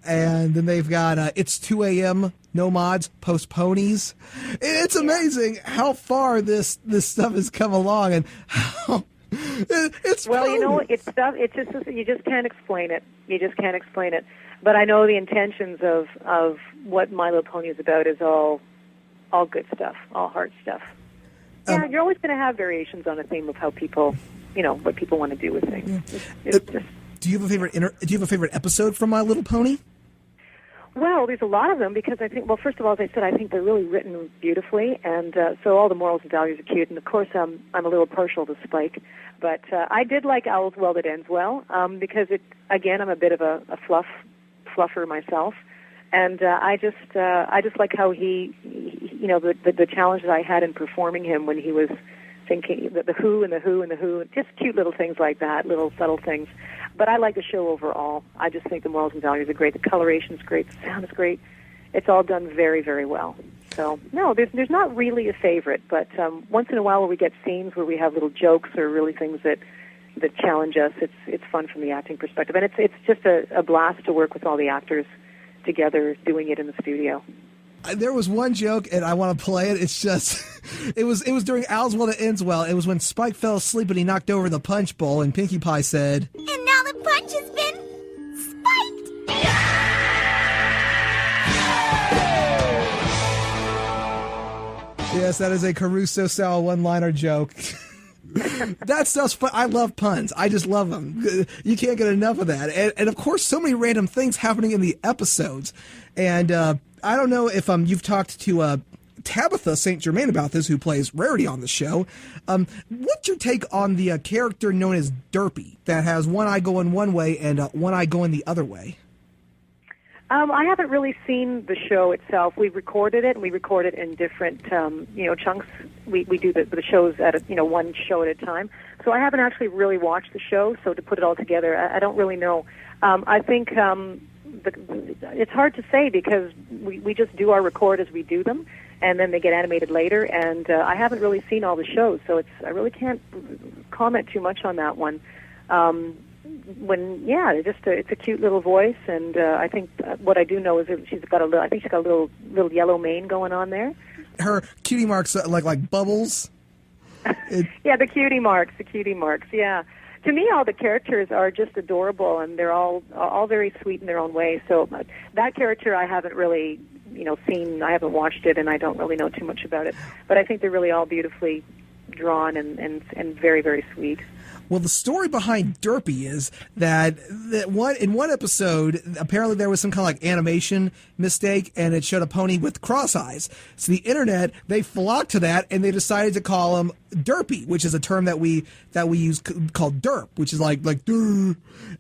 and then they've got "It's 2 a.m. no mods, post ponies." It's amazing how far this stuff has come along, and how it's it's stuff. It's just you just can't explain it. You just can't explain it. But I know the intentions of what My Little Pony is about is all good stuff, all heart stuff. Yeah, you're always going to have variations on a theme of how people, what people want to do with things. Do you have a favorite episode from My Little Pony? Well, there's a lot of them because I think, first of all, as I said, I think they're really written beautifully, and so all the morals and values are cute. And of course, I'm a little partial to Spike, but I did like Owl's Well That Ends Well because I'm a bit of a fluffer myself, and I just like how he the challenge that I had in performing him when he was thinking the who and the who and the who, just cute little things like that, little subtle things. But I like the show overall. I just think the morals and values are great. The coloration's great. The sound is great. It's all done very, very well. So no, there's not really a favorite, but once in a while where we get scenes where we have little jokes or really things that challenge us, it's fun from the acting perspective, and it's just a blast to work with all the actors together doing it in the studio. There was one joke, and I want to play it. It's just, it was during Owl's Well That Ends Well. It was when Spike fell asleep and he knocked over the punch bowl, and Pinkie Pie said, "And now the punch has been spiked." Yes, that is a Caruso-style one-liner joke. That stuff's fun. I love puns. I just love them. You can't get enough of that. And of course, so many random things happening in the episodes. And I don't know if you've talked to Tabitha St. Germain about this, who plays Rarity on the show. What's your take on the character known as Derpy, that has one eye going one way and one eye going the other way? I haven't really seen the show itself. We recorded it, and we record it in different, chunks. We do the shows at one show at a time. So I haven't actually really watched the show. So to put it all together, I don't really know. I think it's hard to say because we just do our record as we do them, and then they get animated later. And I haven't really seen all the shows, so I really can't comment too much on that one. It's a cute little voice, and I think what I do know is that she's got a little yellow mane going on there. Her cutie marks like bubbles. Yeah, the cutie marks. Yeah, to me, all the characters are just adorable, and they're all very sweet in their own way. So that character I haven't really seen. I haven't watched it, and I don't really know too much about it. But I think they're really all beautifully drawn and very, very sweet. Well, the story behind Derpy is that in one episode, apparently there was some kind of like animation mistake, and it showed a pony with cross eyes. So the internet, they flocked to that, and they decided to call him Derpy, which is a term that we use called derp, which is like durr.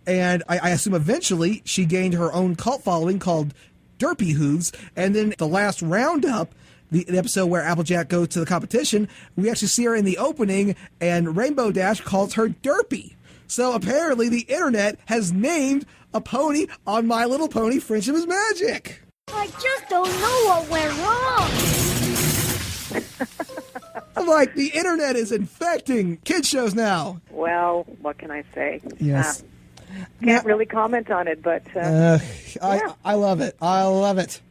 And I assume eventually she gained her own cult following called Derpy Hooves, and then the last roundup, the episode where Applejack goes to the competition, we actually see her in the opening, and Rainbow Dash calls her Derpy. So apparently the internet has named a pony on My Little Pony Friendship is Magic. I just don't know what went wrong. I'm like, the internet is infecting kids shows now. Well, what can I say? Yes. Can't really comment on it, but... I love it. I love it.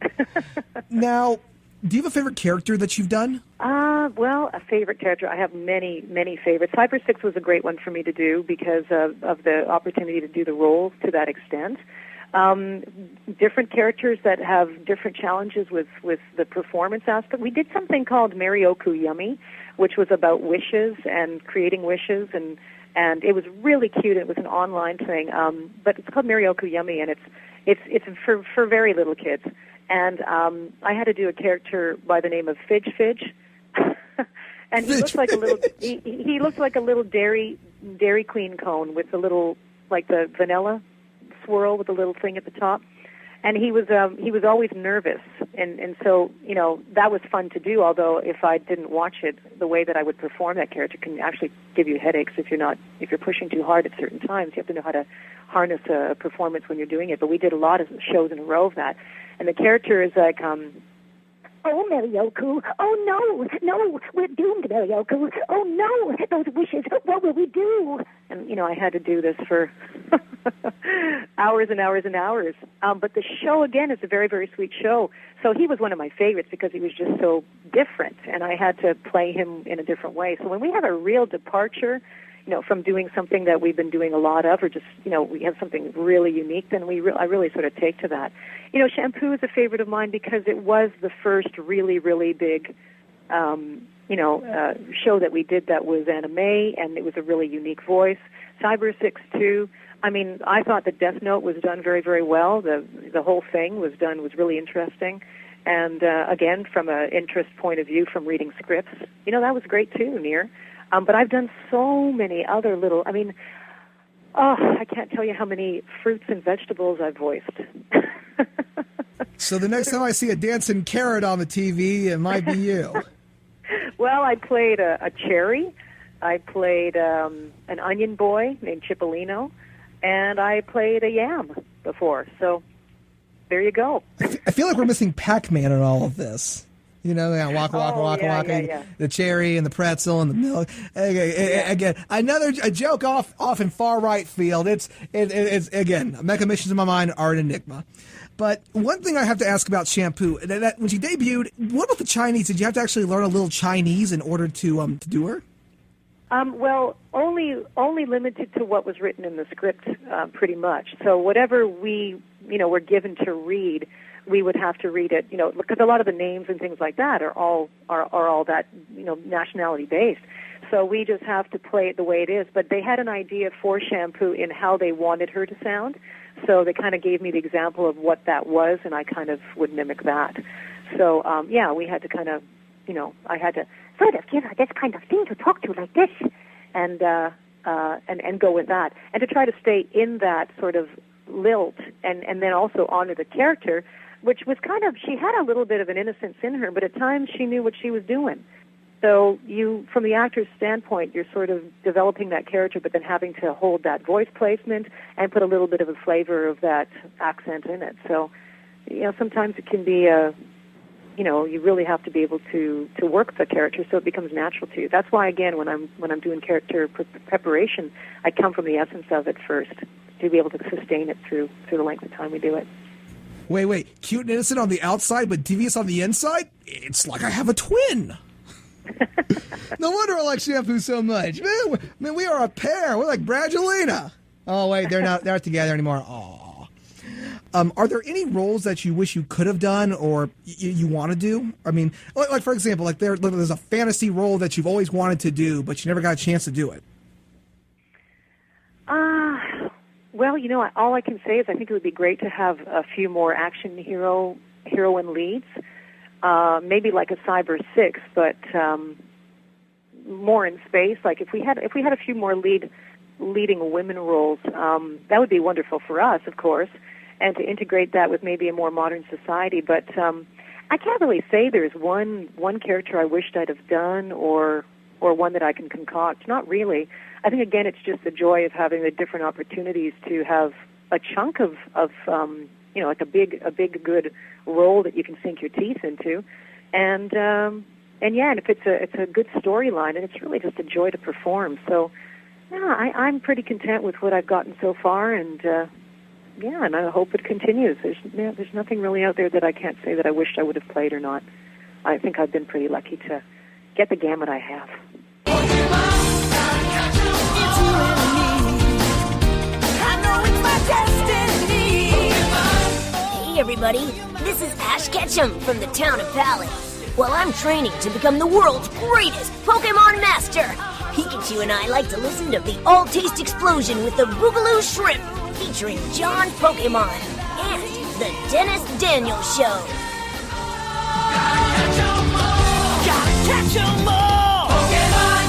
Now... do you have a favorite character that you've done? Well, a favorite character. I have many, many favorites. Hyper 6 was a great one for me to do because of the opportunity to do the roles to that extent. Different characters that have different challenges with the performance aspect. We did something called Marioku Yummy, which was about wishes and creating wishes, and it was really cute. It was an online thing, but it's called Marioku Yummy, and it's for very little kids. And I had to do a character by the name of Fidge, and he looked like a little he looked like a little Dairy Queen cone with a little, like the vanilla swirl with a little thing at the top. And he was always nervous, and so, that was fun to do, although if I didn't watch it, the way that I would perform that character can actually give you headaches if you're pushing too hard at certain times. You have to know how to harness a performance when you're doing it. But we did a lot of shows in a row of that. And the character is like, oh, Marioku. Oh, no, we're doomed, Marioku. Oh, no, those wishes. What will we do? And, I had to do this for hours and hours and hours. But the show, again, is a very, very sweet show. So he was one of my favorites because he was just so different, and I had to play him in a different way. So when we have a real departure, from doing something that we've been doing a lot of, or just, we have something really unique, then I really sort of take to that. Shampoo is a favorite of mine because it was the first really, really big, show that we did that was anime, and it was a really unique voice. Cyber 6 too. I mean, I thought that Death Note was done very, very well. The whole thing was really interesting. And again, from an interest point of view, from reading scripts, that was great too, Near. But I've done so many other little, I can't tell you how many fruits and vegetables I've voiced. So the next time I see a dancing carrot on the TV, it might be you. Well, I played a cherry. I played an onion boy named Cipollino. And I played a yam before. So there you go. I feel like we're missing Pac-Man in all of this. Waka, the cherry and the pretzel and the milk. Again, another joke off in far right field. It's again, Mecha Missions in my mind are an enigma. But one thing I have to ask about Shampoo, that when she debuted, what about the Chinese? Did you have to actually learn a little Chinese in order to do her? Well, only limited to what was written in the script, pretty much. So whatever we, were given to read, we would have to read it, because a lot of the names and things like that are all that, nationality based. So we just have to play it the way it is. But they had an idea for Shampoo in how they wanted her to sound. So they kind of gave me the example of what that was, and I kind of would mimic that. So, we had to kind of, I had to sort of give her this kind of thing to talk to like this, and go with that. And to try to stay in that sort of lilt and then also honor the character, which was kind of, she had a little bit of an innocence in her, but at times she knew what she was doing. So from the actor's standpoint, you're sort of developing that character, but then having to hold that voice placement and put a little bit of a flavor of that accent in it. So, sometimes it can be you really have to be able to work the character so it becomes natural to you. That's why, again, when I'm doing character preparation, I come from the essence of it first to be able to sustain it through the length of time we do it. Wait. Cute and innocent on the outside, but devious on the inside? It's like I have a twin. No wonder I like Shampoo so much. Man, we are a pair. We're like Brangelina. Oh, wait, they're not together anymore. Aw. Are there any roles that you wish you could have done or you want to do? I mean, like for example, like there's a fantasy role that you've always wanted to do, but you never got a chance to do it. Well, all I can say is I think it would be great to have a few more action heroine leads. Maybe like a Cyber 6, but more in space. Like if we had a few more leading women roles, that would be wonderful for us, of course, and to integrate that with maybe a more modern society. But I can't really say there's one character I wished I'd have done or one that I can concoct. Not really. I think again it's just the joy of having the different opportunities to have a chunk of like a big good role that you can sink your teeth into, and if it's a good storyline, and it's really just a joy to perform. So yeah, I'm pretty content with what I've gotten so far, and and I hope it continues. There's nothing really out there that I can't say that I wished I would have played or not. I think I've been pretty lucky to get the gamut I have. Hey everybody, this is Ash Ketchum from the town of Pally. Well, I'm training to become the world's greatest Pokemon Master. Pikachu and I like to listen to the All-Taste Explosion with the Boogaloo Shrimp, featuring John Pokemon and the Dennis Daniel Show. Gotta catch 'em all! Pokemon!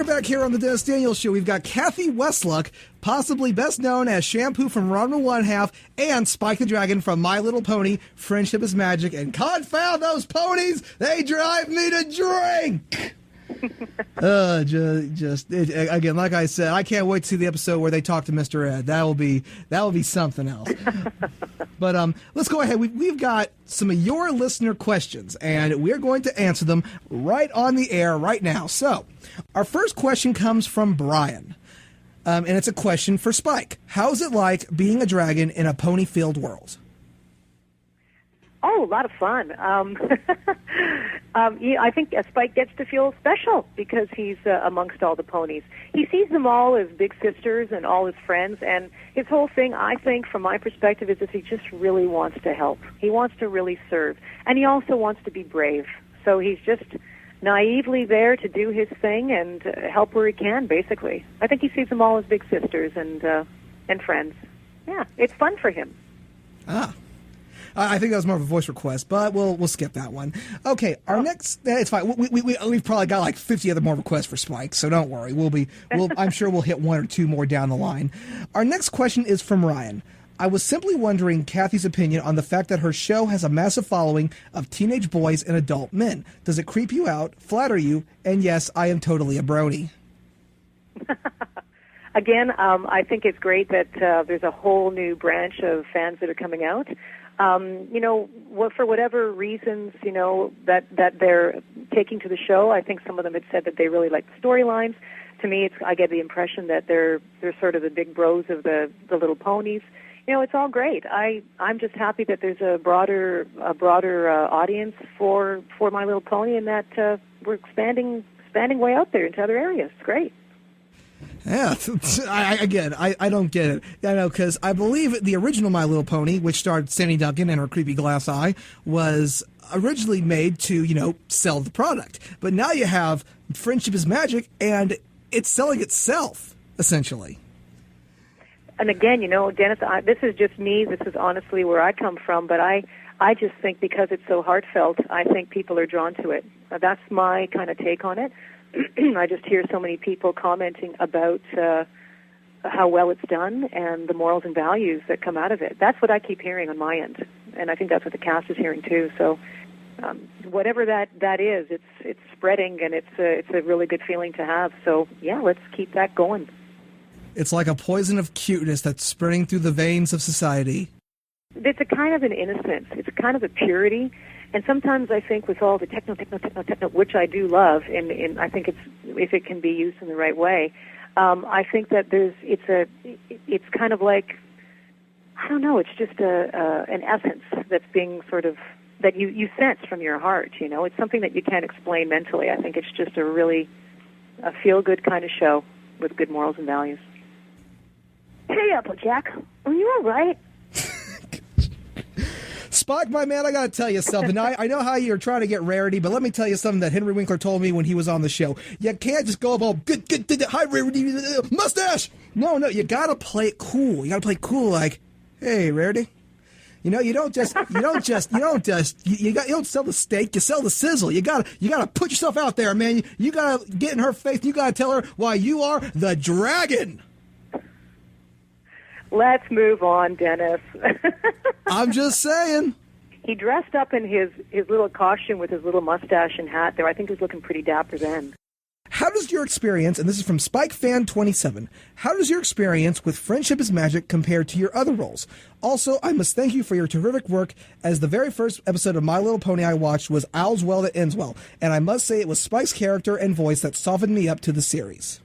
Welcome back here on the Dennis Daniels Show. We've got Cathy Weseluck, possibly best known as Shampoo from Ranma One Half, and Spike the Dragon from My Little Pony, Friendship is Magic, and confound those ponies, they drive me to drink! Again, like I said, I can't wait to see the episode where they talk to Mr. Ed. That will be something else. But let's go ahead. We've got some of your listener questions, and we're going to answer them right on the air right now. So, our first question comes from Brian, and it's a question for Spike. How's it like being a dragon in a pony-filled world? Oh, a lot of fun. I think Spike gets to feel special because he's amongst all the ponies. He sees them all as big sisters and all his friends, and his whole thing, I think, from my perspective, is that he just really wants to help. He wants to really serve, and he also wants to be brave. So he's just naively there to do his thing and help where he can, basically. I think he sees them all as big sisters and friends. Yeah, it's fun for him. Ah. I think that was more of a voice request, but we'll skip that one. Okay, our next, it's fine. We've probably got like 50 other more requests for Spike, so don't worry. I'm sure we'll hit one or two more down the line. Our next question is from Ryan. I was simply wondering Cathy's opinion on the fact that her show has a massive following of teenage boys and adult men. Does it creep you out, flatter you, and yes, I am totally a brony. Again, I think it's great that there's a whole new branch of fans that are coming out. For whatever reasons, that they're taking to the show, I think some of them had said that they really like the storylines. To me, I get the impression that they're sort of the big bros of the Little Ponies. It's all great. I'm just happy that there's a broader audience for My Little Pony, and that we're expanding way out there into other areas. It's great. Yeah, I don't get it. I know, because I believe the original My Little Pony, which starred Sandy Duncan and her creepy glass eye, was originally made to, sell the product. But now you have Friendship is Magic, and it's selling itself, essentially. And again, Dennis, this is just me. This is honestly where I come from, but I just think because it's so heartfelt, I think people are drawn to it. That's my kind of take on it. I just hear so many people commenting about how well it's done and the morals and values that come out of it. That's what I keep hearing on my end, and I think that's what the cast is hearing too. So whatever that is, it's spreading, and it's a really good feeling to have. So yeah, let's keep that going. It's like a poison of cuteness that's spreading through the veins of society. It's a kind of an innocence. It's a kind of a purity. And sometimes I think with all the techno, which I do love, and I think if it can be used in the right way, I think that it's kind of like, I don't know, it's just an essence that's being sort of, that you sense from your heart, It's something that you can't explain mentally. I think it's just a feel-good kind of show with good morals and values. Hey, Applejack, are you all right? Spike, my man, I got to tell you something. I know how you're trying to get Rarity, but let me tell you something that Henry Winkler told me when he was on the show. You can't just go up all, hi, Rarity, mustache. No, you got to play it cool. You got to play it cool like, hey, Rarity. You don't sell the steak, you sell the sizzle. You gotta put yourself out there, man. You gotta get in her face, you gotta tell her why you are the dragon. Let's move on, Dennis. I'm just saying. He dressed up in his little costume with his little mustache and hat there. I think he was looking pretty dapper then. How does your experience, and this is from SpikeFan27, how does your experience with Friendship is Magic compare to your other roles? Also, I must thank you for your terrific work, as the very first episode of My Little Pony I watched was Owl's Well That Ends Well, and I must say it was Spike's character and voice that softened me up to the series.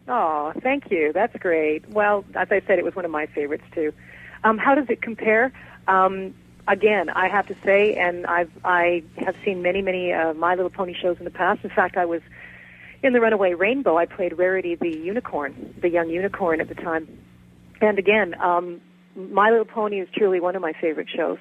Oh, thank you. That's great. Well, as I said, it was one of my favorites, too. How does it compare? Again, I have to say, and I have seen many My Little Pony shows in the past. In fact, I was in The Runaway Rainbow. I played Rarity, the unicorn, the young unicorn at the time. And again, My Little Pony is truly one of my favorite shows.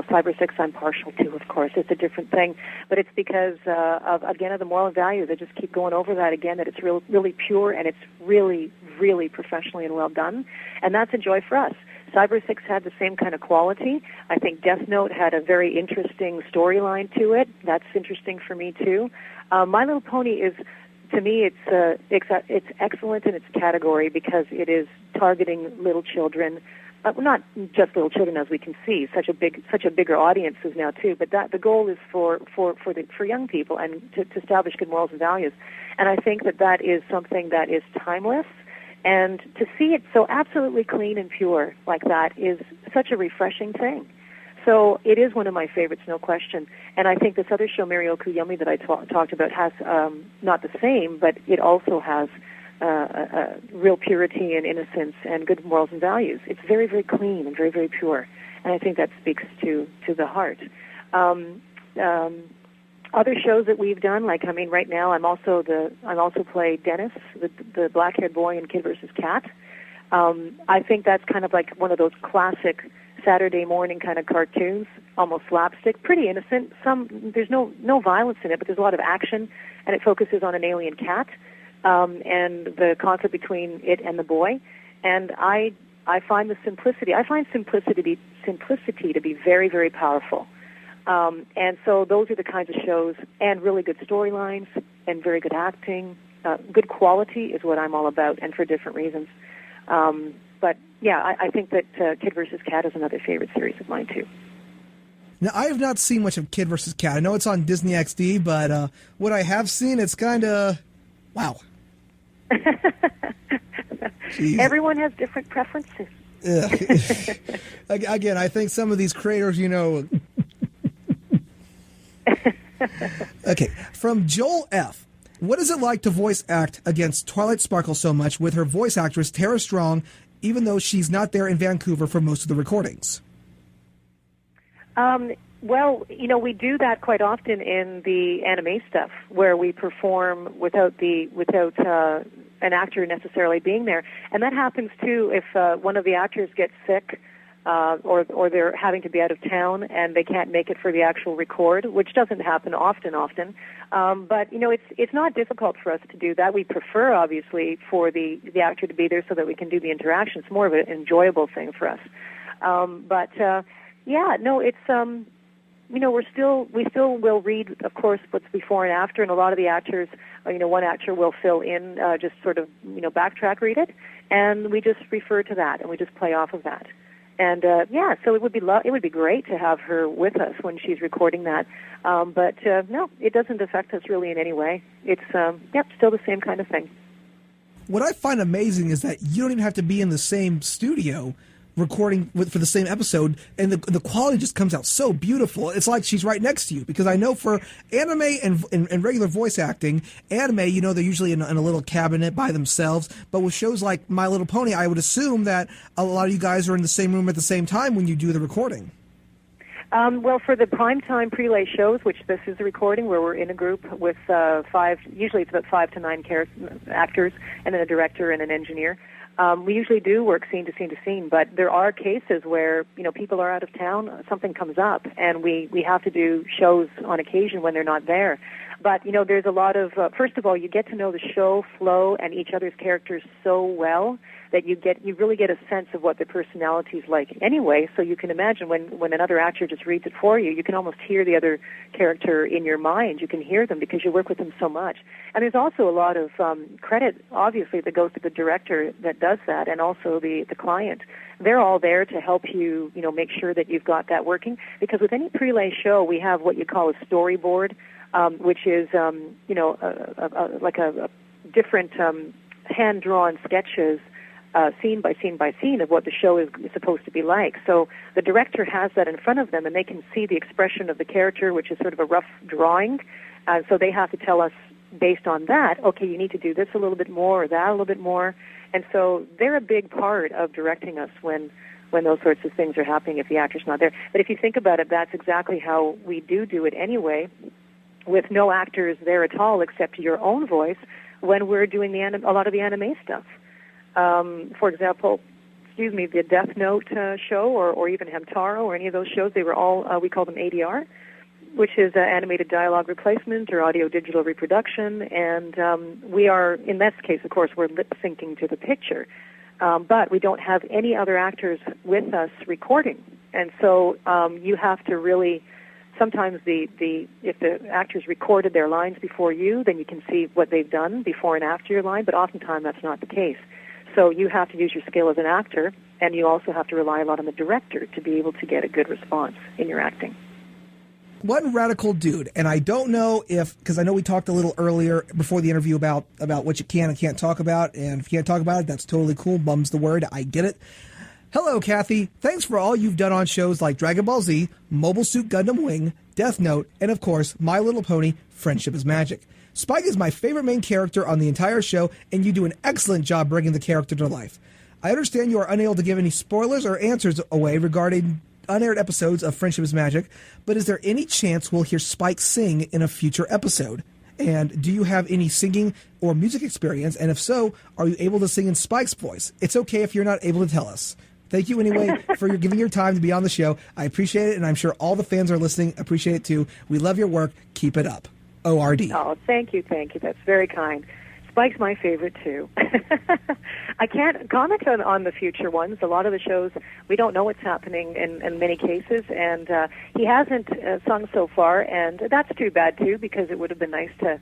Cyber 6 I'm partial to, of course. It's a different thing. But it's because of the moral values. I just keep going over that again, that it's really pure and it's really, really professionally and well done. And that's a joy for us. Cyber 6 had the same kind of quality. I think Death Note had a very interesting storyline to it. That's interesting for me, too. My Little Pony is to me, it's excellent in its category because it is targeting little children, not just little children, as we can see. Such a bigger audiences now too. But the goal is for young people and to establish good morals and values. And I think that is something that is timeless. And to see it so absolutely clean and pure like that is such a refreshing thing. So it is one of my favorites, no question. And I think this other show, Marioku Yummy, that I talked about, has not the same, but it also has real purity and innocence and good morals and values. It's very, very clean and very, very pure. And I think that speaks to the heart. Other shows that we've done, like, I mean, right now I'm also play Dennis, the black-haired boy in Kid vs. Cat. I think that's kind of like one of those classic Saturday morning kind of cartoons, almost slapstick, pretty innocent. There's no violence in it, but there's a lot of action, and it focuses on an alien cat and the conflict between it and the boy. And I find simplicity to be very, very powerful. And so those are the kinds of shows, and really good storylines, and very good acting. Good quality is what I'm all about, and for different reasons. But yeah, I think that Kid vs. Cat is another favorite series of mine too. Now, I have not seen much of Kid vs. Cat. I know it's on Disney XD, but what I have seen, it's kind of, wow. Everyone has different preferences. Again, I think some of these creators, Okay, from Joel F. What is it like to voice act against Twilight Sparkle so much with her voice actress, Tara Strong, even though she's not there in Vancouver for most of the recordings? Well, we do that quite often in the anime stuff, where we perform without an actor necessarily being there. And that happens, too, if one of the actors gets sick or they're having to be out of town and they can't make it for the actual record, which doesn't happen often. But, it's not difficult for us to do that. We prefer, obviously, for the actor to be there so that we can do the interaction. It's more of an enjoyable thing for us. We still will read, of course, what's before and after, and a lot of the actors, one actor will fill in, just sort of, backtrack read it, and we just refer to that, and we just play off of that. And so it would be great to have her with us when she's recording that. But no, it doesn't affect us really in any way. It's still the same kind of thing. What I find amazing is that you don't even have to be in the same studio recording for the same episode, and the quality just comes out so beautiful. It's like she's right next to you, because I know for anime and regular voice acting, anime, they're usually in a little cabinet by themselves, but with shows like My Little Pony, I would assume that a lot of you guys are in the same room at the same time when you do the recording. Well, for the primetime prelay shows, which this is a recording where we're in a group with usually it's about 5 to 9 actors, and then a director and an engineer. We usually do work scene to scene to scene, but there are cases where, people are out of town, something comes up, and we have to do shows on occasion when they're not there. But, there's a lot of, first of all, you get to know the show flow and each other's characters so well that you really get a sense of what their personality's like anyway, so you can imagine when another actor just reads it for you, you can almost hear the other character in your mind. You can hear them because you work with them so much. And there's also a lot of credit, obviously, that goes to the director that does that, and also the client. They're all there to help you, make sure that you've got that working, because with any prelay show, we have what you call a storyboard, which is, like a different hand-drawn sketches, scene by scene by scene of what the show is supposed to be like. So the director has that in front of them, and they can see the expression of the character, which is sort of a rough drawing. So they have to tell us, based on that, okay, you need to do this a little bit more or that a little bit more. And so they're a big part of directing us when those sorts of things are happening if the actor's not there. But if you think about it, that's exactly how we do it anyway, with no actors there at all except your own voice when we're doing a lot of the anime stuff. For example, the Death Note show, or even Hamtaro, or any of those shows, they were all, we call them ADR, which is animated dialogue replacement or audio digital reproduction, and we are, in this case, of course, we're lip-syncing to the picture, but we don't have any other actors with us recording, and so you have to really sometimes if the actors recorded their lines before you, then you can see what they've done before and after your line, but oftentimes that's not the case. So you have to use your skill as an actor, and you also have to rely a lot on the director to be able to get a good response in your acting. One radical dude, and I don't know if, because I know we talked a little earlier before the interview about what you can and can't talk about, and if you can't talk about it, that's totally cool. Bum's the word. I get it. Hello, Cathy. Thanks for all you've done on shows like Dragon Ball Z, Mobile Suit Gundam Wing, Death Note, and of course, My Little Pony, Friendship is Magic. Spike is my favorite main character on the entire show, and you do an excellent job bringing the character to life. I understand you are unable to give any spoilers or answers away regarding unaired episodes of Friendship is Magic, but is there any chance we'll hear Spike sing in a future episode? And do you have any singing or music experience? And if so, are you able to sing in Spike's voice? It's okay if you're not able to tell us. Thank you anyway for giving your time to be on the show. I appreciate it, and I'm sure all the fans are listening appreciate it too. We love your work. Keep it up. ORD. Oh, thank you. That's very kind. Spike's my favorite, too. I can't comment on the future ones. A lot of the shows, we don't know what's happening in many cases, and he hasn't sung so far, and that's too bad, too, because it would have been nice to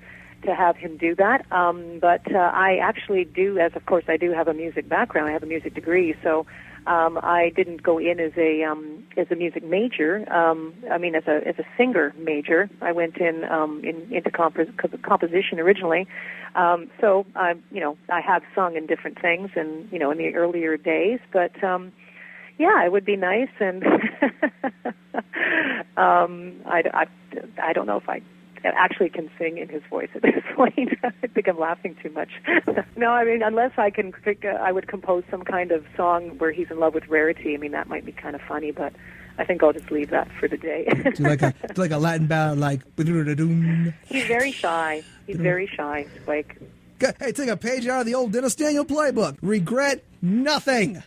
have him do that. But I actually do, as of course I do have a music background. I have a music degree, so I didn't go in as a music major. As a singer major. I went into composition originally. So I have sung in different things, and in the earlier days. But it would be nice, and I don't know if I actually can sing in his voice at this point. I think I'm laughing too much. No, unless I can, I would compose some kind of song where he's in love with Rarity. That might be kind of funny, but I think I'll just leave that for the day. Do like a Latin ballad, like. He's very shy. Spike. Hey, take a page out of the old Dennis Daniel playbook. Regret nothing.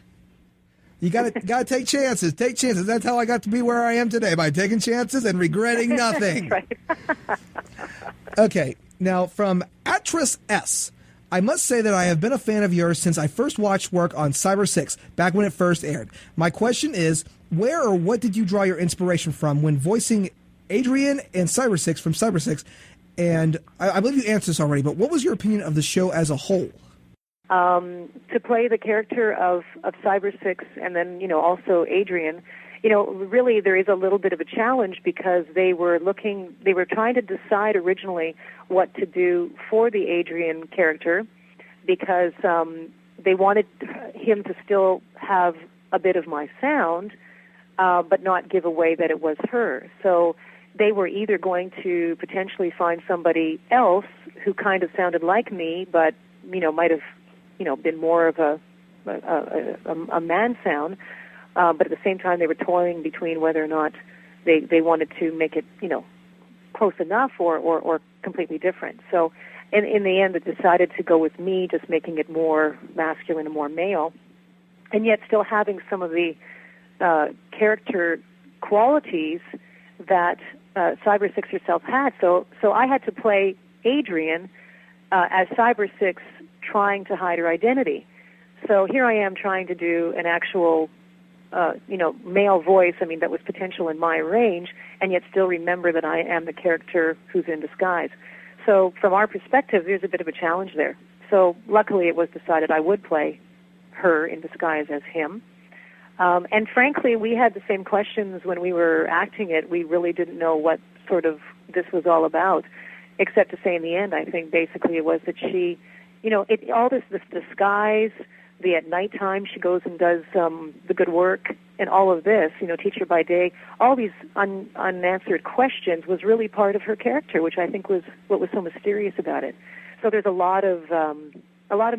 You gotta take chances. Take chances. That's how I got to be where I am today, by taking chances and regretting nothing. Right. Okay, now from Atris S. I must say that I have been a fan of yours since I first watched work on Cyber 6, back when it first aired. My question is, where or what did you draw your inspiration from when voicing Adrian and Cyber 6 from Cyber 6? And I believe you answered this already, but what was your opinion of the show as a whole? To play the character of Cyber 6 and then, also Adrian, really there is a little bit of a challenge because they were trying to decide originally what to do for the Adrian character because they wanted him to still have a bit of my sound, but not give away that it was her. So they were either going to potentially find somebody else who kind of sounded like me, but, might have been more of a man sound, but at the same time they were toying between whether or not they wanted to make it, close enough or completely different. So in the end, they decided to go with me, just making it more masculine and more male, and yet still having some of the character qualities that Cyber 6 herself had. So I had to play Adrian as Cyber 6 trying to hide her identity. So here I am trying to do an actual, male voice, that was potential in my range, and yet still remember that I am the character who's in disguise. So from our perspective, there's a bit of a challenge there. So luckily it was decided I would play her in disguise as him. And frankly, we had the same questions when we were acting it. We really didn't know what sort of this was all about, except to say in the end, I think basically it was that she, all this disguise, at nighttime she goes and does the good work, and all of this, teacher by day, all these unanswered questions was really part of her character, which I think was what was so mysterious about it. So there's a lot of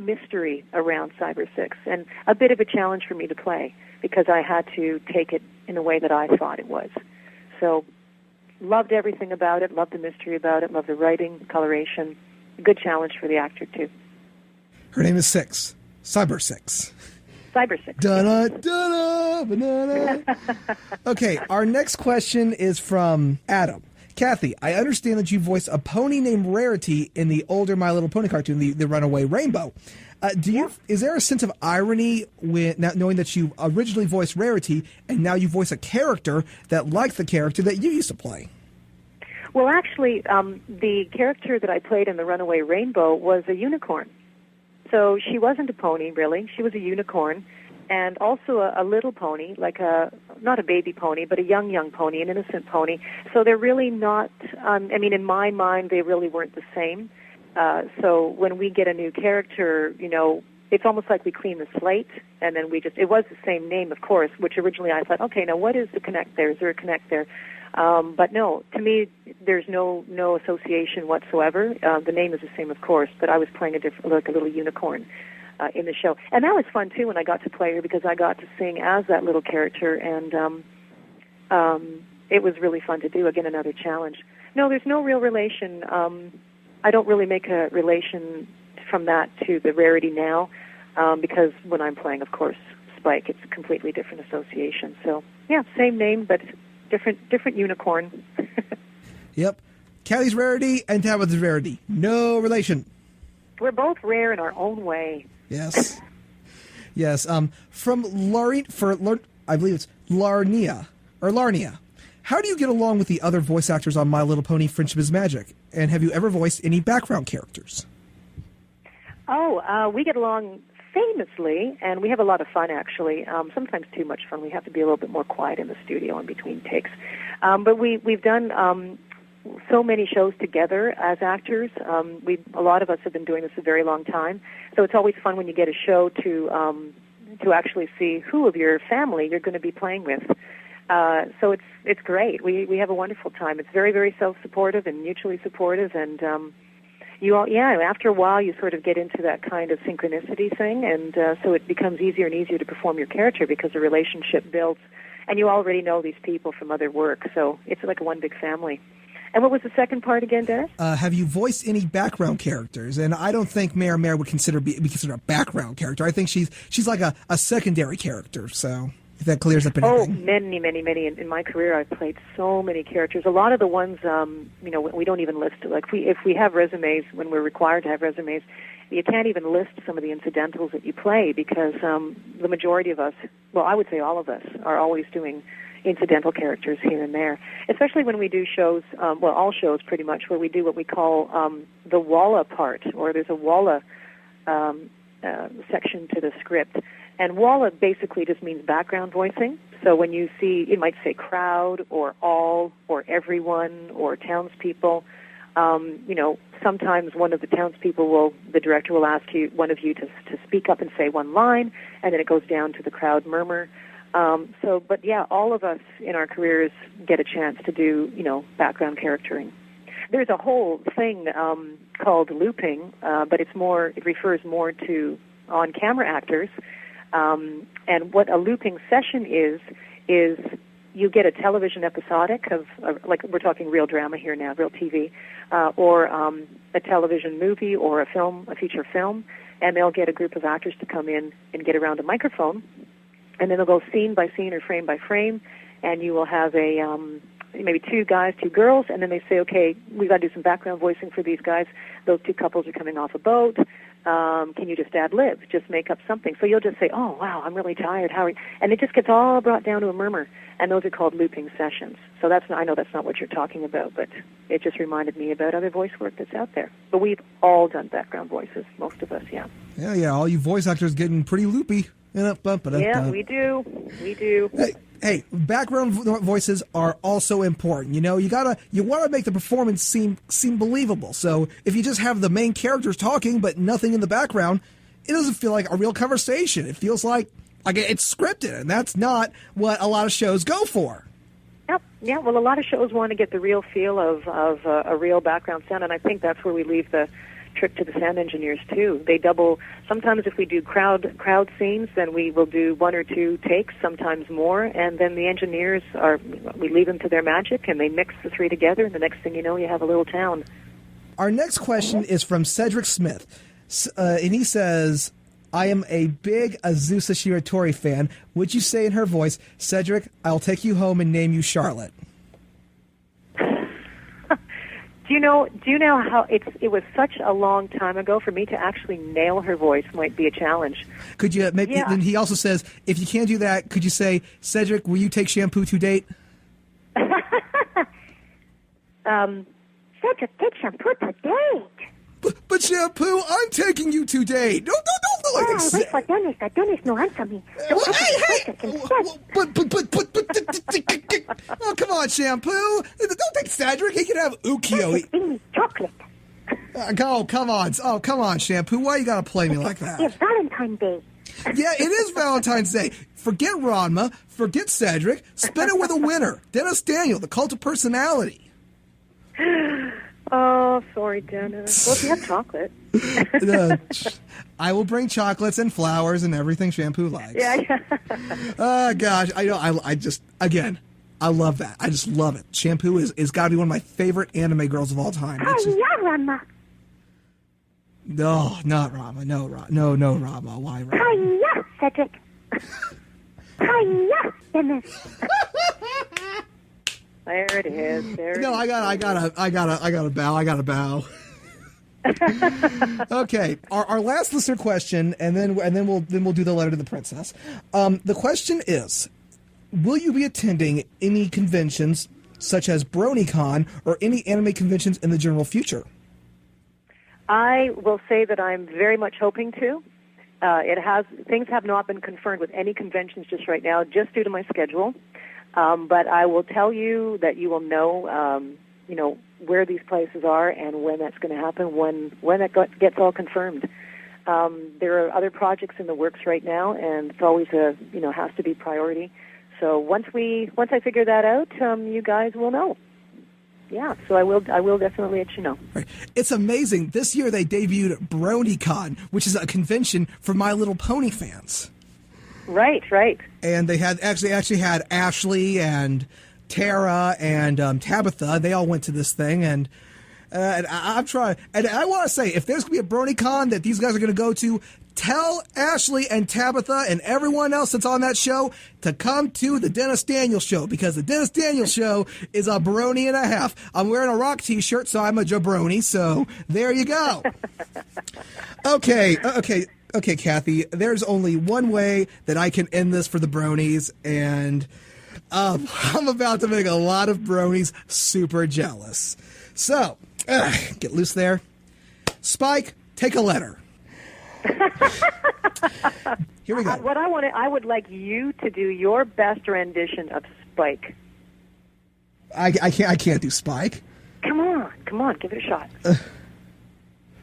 mystery around Cyber 6, and a bit of a challenge for me to play because I had to take it in the way that I thought it was. So loved everything about it, loved the mystery about it, loved the writing, coloration. A good challenge for the actor, too. Her name is Six. Cyber 6. Cyber 6. Da-da-da-da, banana. Okay, our next question is from Adam. Cathy, I understand that you voice a pony named Rarity in the older My Little Pony cartoon, the Runaway Rainbow. Is there a sense of irony knowing that you originally voiced Rarity and now you voice a character that likes the character that you used to play? Well, actually, the character that I played in The Runaway Rainbow was a unicorn. So she wasn't a pony, really. She was a unicorn, and also a little pony, like not a baby pony, but a young pony, an innocent pony. So they're really not, in my mind, they really weren't the same. So when we get a new character, it's almost like we clean the slate, and then it was the same name, of course, which originally I thought, okay, now what is the connect there? Is there a connect there? But no, to me, there's no association whatsoever. The name is the same, of course, but I was playing a little unicorn in the show. And that was fun, too, when I got to play her, because I got to sing as that little character, and it was really fun to do. Again, another challenge. No, there's no real relation. I don't really make a relation from that to the Rarity now, because when I'm playing, of course, Spike, it's a completely different association. So, yeah, same name, but different unicorn. Yep. Cathy's Rarity and Tabitha's Rarity. No relation. We're both rare in our own way. Yes. Yes. From I believe it's Larnia. How do you get along with the other voice actors on My Little Pony Friendship is Magic? And have you ever voiced any background characters? We get along famously, and we have a lot of fun, actually. Sometimes too much fun. We have to be a little bit more quiet in the studio in between takes. But we've done so many shows together as actors. A lot of us have been doing this a very long time. So it's always fun when you get a show to actually see who of your family you're going to be playing with. So it's great. We have a wonderful time. It's very, very self-supportive and mutually supportive, and after a while you sort of get into that kind of synchronicity thing, and so it becomes easier and easier to perform your character because the relationship builds, and you already know these people from other work, so it's like a one big family. And what was the second part again, Dennis? Have you voiced any background characters? And I don't think Mayor Mare would be considered a background character. I think she's like a secondary character, so if that clears up anything. Oh, many. In my career, I've played so many characters. A lot of the ones, we don't even list. Like, if we have resumes, when we're required to have resumes, you can't even list some of the incidentals that you play because the majority of us, well, I would say all of us, are always doing incidental characters here and there. Especially when we do shows, all shows pretty much, where we do what we call the Walla part, or there's a Walla section to the script. And Walla basically just means background voicing. So when you see, it might say crowd or all or everyone or townspeople. Sometimes one of the townspeople the director will ask one of you to speak up and say one line, and then it goes down to the crowd murmur. But all of us in our careers get a chance to do, background charactering. There's a whole thing called looping, but it refers more to on-camera actors. And what a looping session is you get a television episodic of like we're talking real drama here now, real TV, or a television movie or a feature film, and they'll get a group of actors to come in and get around a microphone, and then they'll go scene by scene or frame by frame, and you will have maybe 2 guys, 2 girls, and then they say, okay, we've got to do some background voicing for these guys. Those 2 couples are coming off a boat. Can you just ad-lib, just make up something? So you'll just say, oh, wow, I'm really tired. And it just gets all brought down to a murmur, and those are called looping sessions. So I know that's not what you're talking about, but it just reminded me about other voice work that's out there. But we've all done background voices, most of us, yeah. Yeah, all you voice actors getting pretty loopy. Yeah, we do. Hey, background voices are also important. You want to make the performance seem believable. So if you just have the main characters talking but nothing in the background, it doesn't feel like a real conversation. It feels like it's scripted, and that's not what a lot of shows go for. Yep. Yeah. Well, a lot of shows want to get the real feel of a real background sound, and I think that's where we leave the trick to the sound engineers too. They double. Sometimes if we do crowd scenes, then we will do 1 or 2 takes, sometimes more, and then the engineers we leave them to their magic, and they mix the 3 together, and the next thing you know, you have a little town. Our next question is from Cedric Smith, and he says, I am a big Azusa Shiratori fan. Would you say in her voice, Cedric, I'll take you home and name you Charlotte? Do you know how it was such a long time ago for me to actually nail her voice might be a challenge. Could you maybe? Yeah. Then he also says, if you can't do that, could you say, Cedric, will you take Shampoo to date? Cedric, take Shampoo to date. But Shampoo, I'm taking you to date. Don't wait for Dennis. Dennis no answer me. Oh, come on, Shampoo. Don't take Cedric. He can have Ukio. Bring me chocolate. Come on, Shampoo. Why you gotta play me like that? It's Valentine's Day. Yeah, it is Valentine's Day. Forget Ranma. Forget Cedric. Spin it with a winner. Dennis Daniel, the cult of personality. Oh, sorry, Dennis. Well, if you have chocolate. I will bring chocolates and flowers and everything Shampoo likes. Yeah. Oh, gosh. I know. I love that. I just love it. Shampoo is got to be one of my favorite anime girls of all time. Ranma. No, not Ranma. No, Ranma. Why Ranma? Hiya, Cedric. Hiya, Dennis. There it is. I gotta bow. Okay, our last listener question, and then we'll do the letter to the princess. The question is, will you be attending any conventions such as BronyCon or any anime conventions in the general future? I will say that I'm very much hoping to. Things have not been confirmed with any conventions just right now, just due to my schedule. But I will tell you that you will know, where these places are and when that's going to happen, when it gets all confirmed. There are other projects in the works right now, and it's always has to be priority. So once I figure that out, you guys will know. Yeah, so I will definitely let you know. Right. It's amazing. This year they debuted BronyCon, which is a convention for My Little Pony fans. Right. And they had actually had Ashley and Tara and Tabitha. They all went to this thing, and I'm trying. And I want to say, if there's going to be a BronyCon that these guys are going to go to, tell Ashley and Tabitha and everyone else that's on that show to come to the Dennis Daniel show, because the Dennis Daniel show is a brony and a half. I'm wearing a rock t-shirt, so I'm a jabroni. So there you go. Okay, Cathy, there's only one way that I can end this for the bronies, and I'm about to make a lot of bronies super jealous. So, get loose there. Spike, take a letter. Here we go. I would like you to do your best rendition of Spike. I can't do Spike. Come on, give it a shot.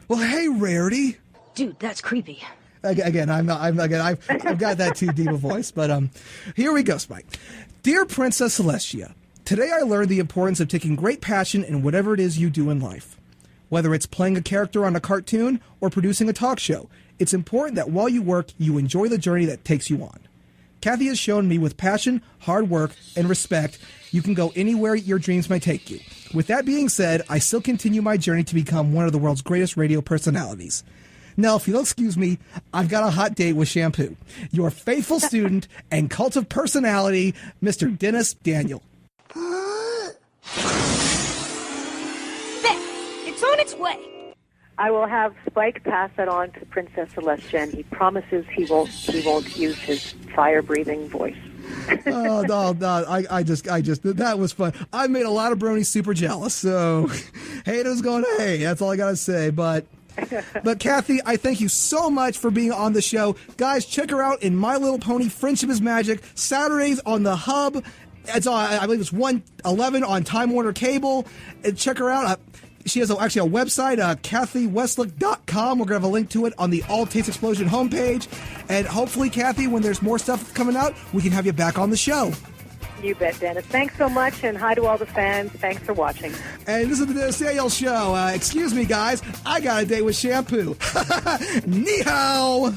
Well, hey, Rarity. Dude, that's creepy. Again, I've got that too deep a voice, but here we go, Spike. Dear Princess Celestia, today I learned the importance of taking great passion in whatever it is you do in life. Whether it's playing a character on a cartoon or producing a talk show, it's important that while you work, you enjoy the journey that takes you on. Cathy has shown me with passion, hard work, and respect, you can go anywhere your dreams may take you. With that being said, I still continue my journey to become one of the world's greatest radio personalities. Now, if you'll excuse me, I've got a hot date with Shampoo. Your faithful student and cult of personality, Mr. Dennis Daniel. There! It's on its way! I will have Spike pass that on to Princess Celestia, and he promises he won't use his fire-breathing voice. No, I just, that was fun. I made a lot of bronies super jealous, so haters going to hate. That's all I got to say, But Cathy, I thank you so much for being on the show. Guys, check her out in My Little Pony Friendship is Magic, Saturdays on the Hub. It's I believe it's 111 on Time Warner Cable. And check her out. She has actually a website, CathyWeseluck.com. We're going to have a link to it on the All Taste Explosion homepage. And hopefully, Cathy, when there's more stuff coming out, we can have you back on the show. You bet, Dennis. Thanks so much, and hi to all the fans. Thanks for watching. And this is the Dennis Daniel Show. Excuse me, guys. I got a date with Shampoo. Ni hao.